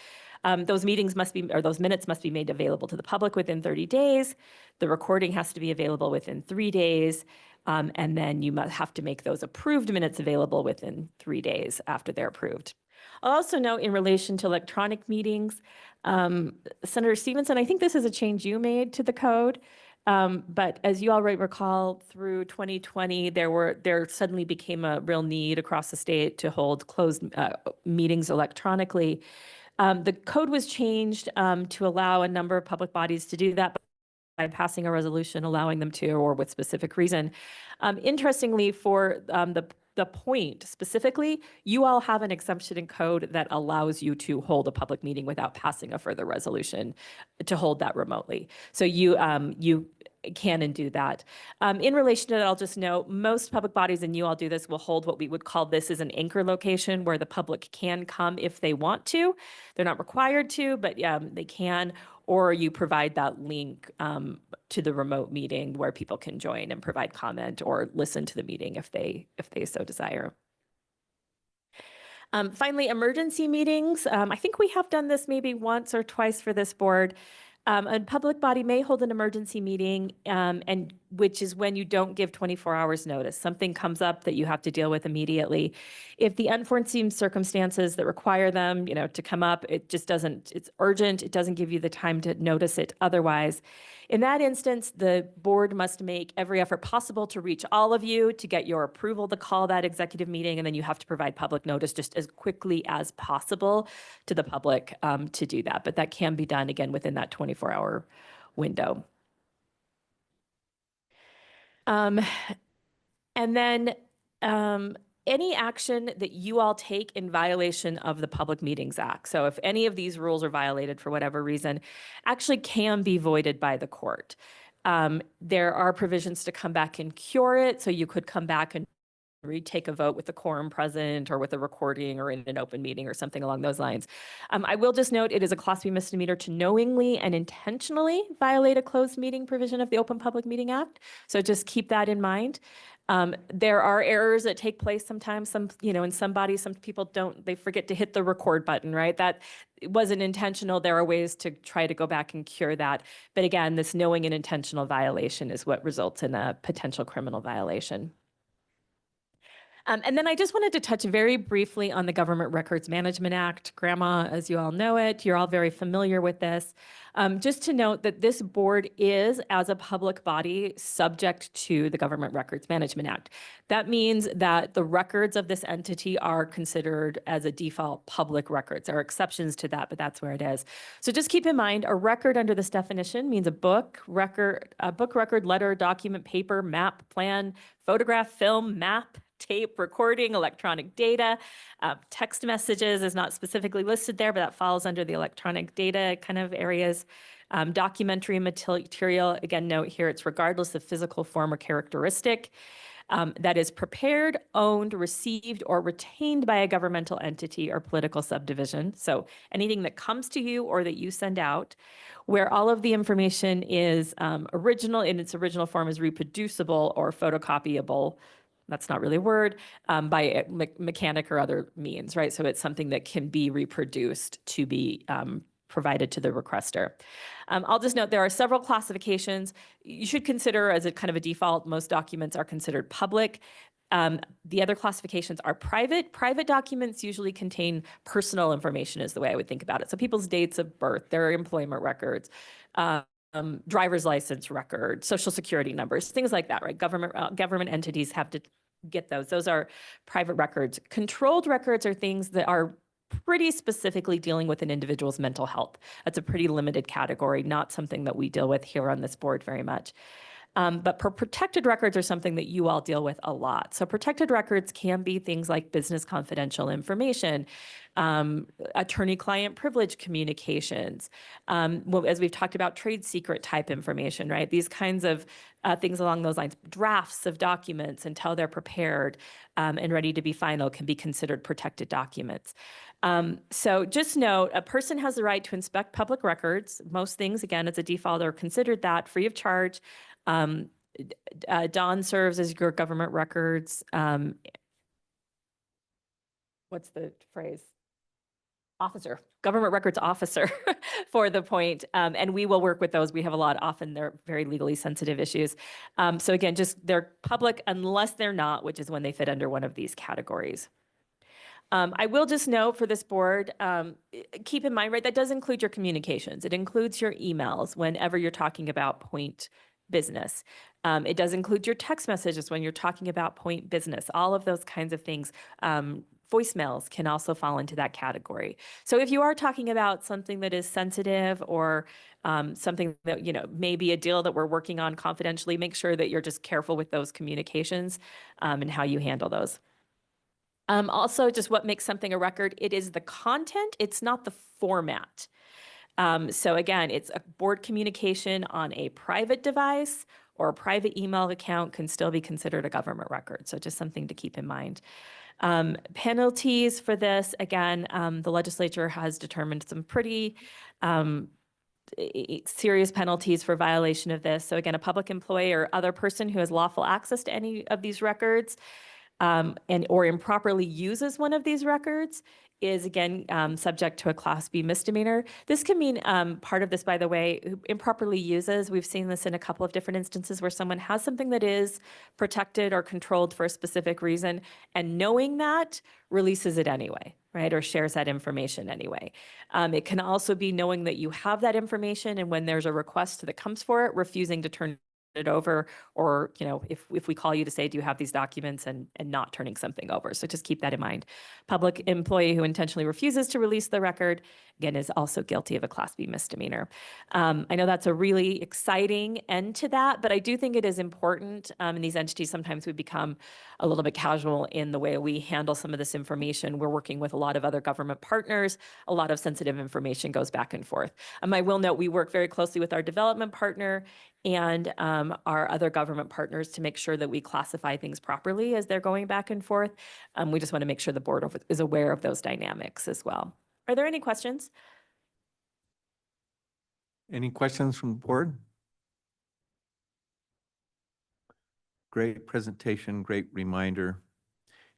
Those minutes must be made available to the public within 30 days. The recording has to be available within 3 days. And then you must have to make those approved minutes available within 3 days after they're approved. I'll also note in relation to electronic meetings, Senator Stevenson, I think this is a change you made to the code. But as you all recall, through 2020, there suddenly became a real need across the state to hold closed meetings electronically. The code was changed to allow a number of public bodies to do that by passing a resolution allowing them to, or with specific reason. Interestingly, for the point specifically, you all have an exemption in code that allows you to hold a public meeting without passing a further resolution to hold that remotely. So you can and do that. In relation to that, I'll just note, most public bodies, and you all do this, will hold what we would call this as an anchor location where the public can come if they want to. They're not required to, but they can. Or you provide that link to the remote meeting where people can join and provide comment or listen to the meeting if they so desire. Finally, emergency meetings. I think we have done this maybe once or twice for this board. A public body may hold an emergency meeting and which is when you don't give 24 hours notice. Something comes up that you have to deal with immediately. If the unforeseen circumstances that require them, to come up, it just doesn't, it's urgent, it doesn't give you the time to notice it otherwise. In that instance, the board must make every effort possible to reach all of you, to get your approval to call that executive meeting, and then you have to provide public notice just as quickly as possible to the public to do that. But that can be done, again, within that 24-hour window. And then any action that you all take in violation of the Public Meetings Act. So if any of these rules are violated for whatever reason, actually can be voided by the court. There are provisions to come back and cure it. So you could come back and retake a vote with the quorum present, or with a recording, or in an open meeting, or something along those lines. I will just note it is a Class B misdemeanor to knowingly and intentionally violate a closed meeting provision of the Open Public Meeting Act. So just keep that in mind. There are errors that take place sometimes. In some bodies, some people don't, they forget to hit the record button, right? That wasn't intentional. There are ways to try to go back and cure that. But again, this knowing and intentional violation is what results in a potential criminal violation. And then I just wanted to touch very briefly on the Government Records Management Act. Grandma, as you all know it, you're all very familiar with this. Just to note that this board is, as a public body, subject to the Government Records Management Act. That means that the records of this entity are considered as a default public records. There are exceptions to that, but that's where it is. So just keep in mind, a record under this definition means a book record, letter, document, paper, map, plan, photograph, film, map, tape, recording, electronic data. Text messages is not specifically listed there, but that falls under the electronic data kind of areas. Documentary material, again, note here, it's regardless of physical form or characteristic, that is prepared, owned, received, or retained by a governmental entity or political subdivision. So anything that comes to you or that you send out, where all of the information is original, in its original form, is reproducible or photocopyable. That's not really a word, by a mechanic or other means, right? So it's something that can be reproduced to be provided to the requester. I'll just note there are several classifications. You should consider, as a kind of a default, most documents are considered public. The other classifications are private. Private documents usually contain personal information, is the way I would think about it. So people's dates of birth, their employment records, driver's license record, social security numbers, things like that, right? Government entities have to get those. Those are private records. Controlled records are things that are pretty specifically dealing with an individual's mental health. That's a pretty limited category, not something that we deal with here on this board very much. But protected records are something that you all deal with a lot. So protected records can be things like business confidential information, attorney-client privilege communications, well, as we've talked about, trade secret type information, right? These kinds of things along those lines. Drafts of documents until they're prepared and ready to be final can be considered protected documents. So just note, a person has the right to inspect public records. Most things, again, as a default, are considered that free of charge. Dawn serves as your government records. What's the phrase? Officer, government records officer for the point. And we will work with those. We have a lot. Often they're very legally sensitive issues. So again, just they're public unless they're not, which is when they fit under one of these categories. I will just note for this board, keep in mind, right, that does include your communications. It includes your emails whenever you're talking about point business. It does include your text messages when you're talking about point business, all of those kinds of things. Voicemails can also fall into that category. So if you are talking about something that is sensitive or something that, may be a deal that we're working on confidentially, make sure that you're just careful with those communications and how you handle those. Also, just what makes something a record, it is the content, it's not the format. So again, it's a board communication on a private device or a private email account can still be considered a government record. So just something to keep in mind. Penalties for this, again, the legislature has determined some pretty serious penalties for violation of this. So again, a public employee or other person who has lawful access to any of these records and or improperly uses one of these records is again subject to a Class B misdemeanor. This can mean part of this, by the way, who improperly uses. We've seen this in a couple of different instances where someone has something that is protected or controlled for a specific reason, and knowing that releases it anyway, right, or shares that information anyway. It can also be knowing that you have that information, and when there's a request that comes for it, refusing to turn it over, or, you know, if we call you to say, do you have these documents, and not turning something over. So just keep that in mind. Public employee who intentionally refuses to release the record, again, is also guilty of a Class B misdemeanor. I know that's a really exciting end to that, but I do think it is important. In these entities, sometimes we become a little bit casual in the way we handle some of this information. We're working with a lot of other government partners. A lot of sensitive information goes back and forth. I will note we work very closely with our development partner and our other government partners to make sure that we classify things properly as they're going back and forth. We just want to make sure the board is aware of those dynamics as well. Are there any questions? Any questions from the board? Great presentation, great reminder.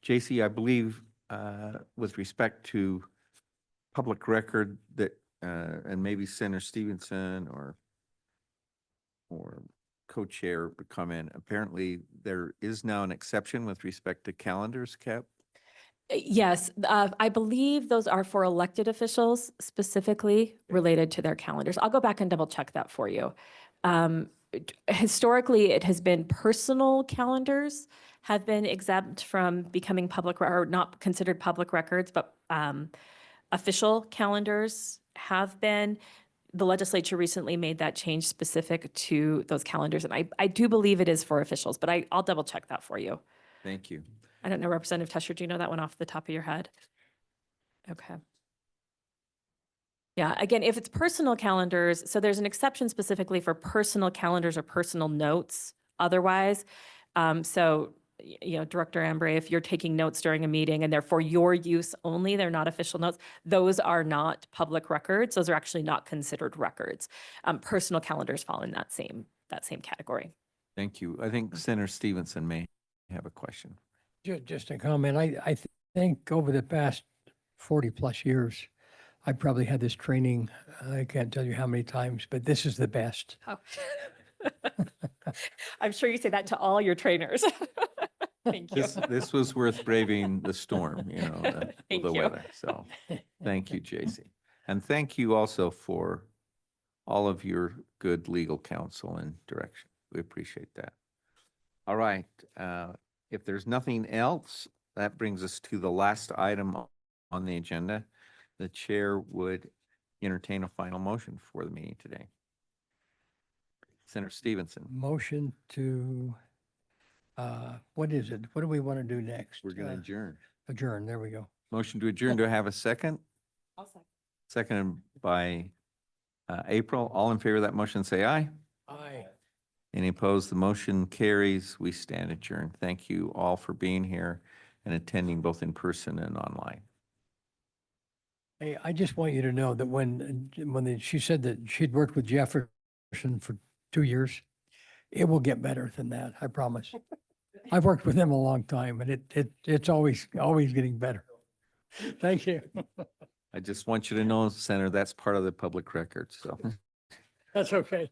JC, I believe with respect to public record that, and maybe Senator Stevenson or co-chair would comment, apparently there is now an exception with respect to calendars, Cap? Yes, I believe those are for elected officials specifically related to their calendars. I'll go back and double check that for you. Historically, it has been personal calendars have been exempt from becoming public or not considered public records, but official calendars have been. The legislature recently made that change specific to those calendars, and I do believe it is for officials, but I'll double check that for you. Thank you. I don't know, Representative Tusher, do you know that one off the top of your head? Okay. Yeah, again, if it's personal calendars, so there's an exception specifically for personal calendars or personal notes otherwise. You know, Director Ambre, if you're taking notes during a meeting and they're for your use only, they're not official notes, those are not public records. Those are actually not considered records. Personal calendars fall in that same category. Thank you. I think Senator Stevenson may have a question. Just a comment. I think over the past 40+ years, I probably had this training. I can't tell you how many times, but this is the best. Oh. I'm sure you say that to all your trainers. Thank you. This was worth braving the storm, you know, Thank the you. weather. So thank you, JC. And thank you also for all of your good legal counsel and direction. We appreciate that. All right. If there's nothing else, that brings us to the last item on the agenda. The chair would entertain a final motion for the meeting today. Senator Stevenson. Motion to, what is it? What do we want to do next? We're going to adjourn. Adjourn, there we go. Motion to adjourn. Do I have a second? I'll second. Seconded by April. All in favor of that motion, say aye. Aye. Any opposed? The motion carries. We stand adjourned. Thank you all for being here and attending both in person and online. Hey, I just want you to know that when she said that she'd worked with Jefferson for 2 years, it will get better than that, I promise. I've worked with them a long time, and it's always getting better. Thank you. I just want you to know, Senator, that's part of the public record, so. That's okay.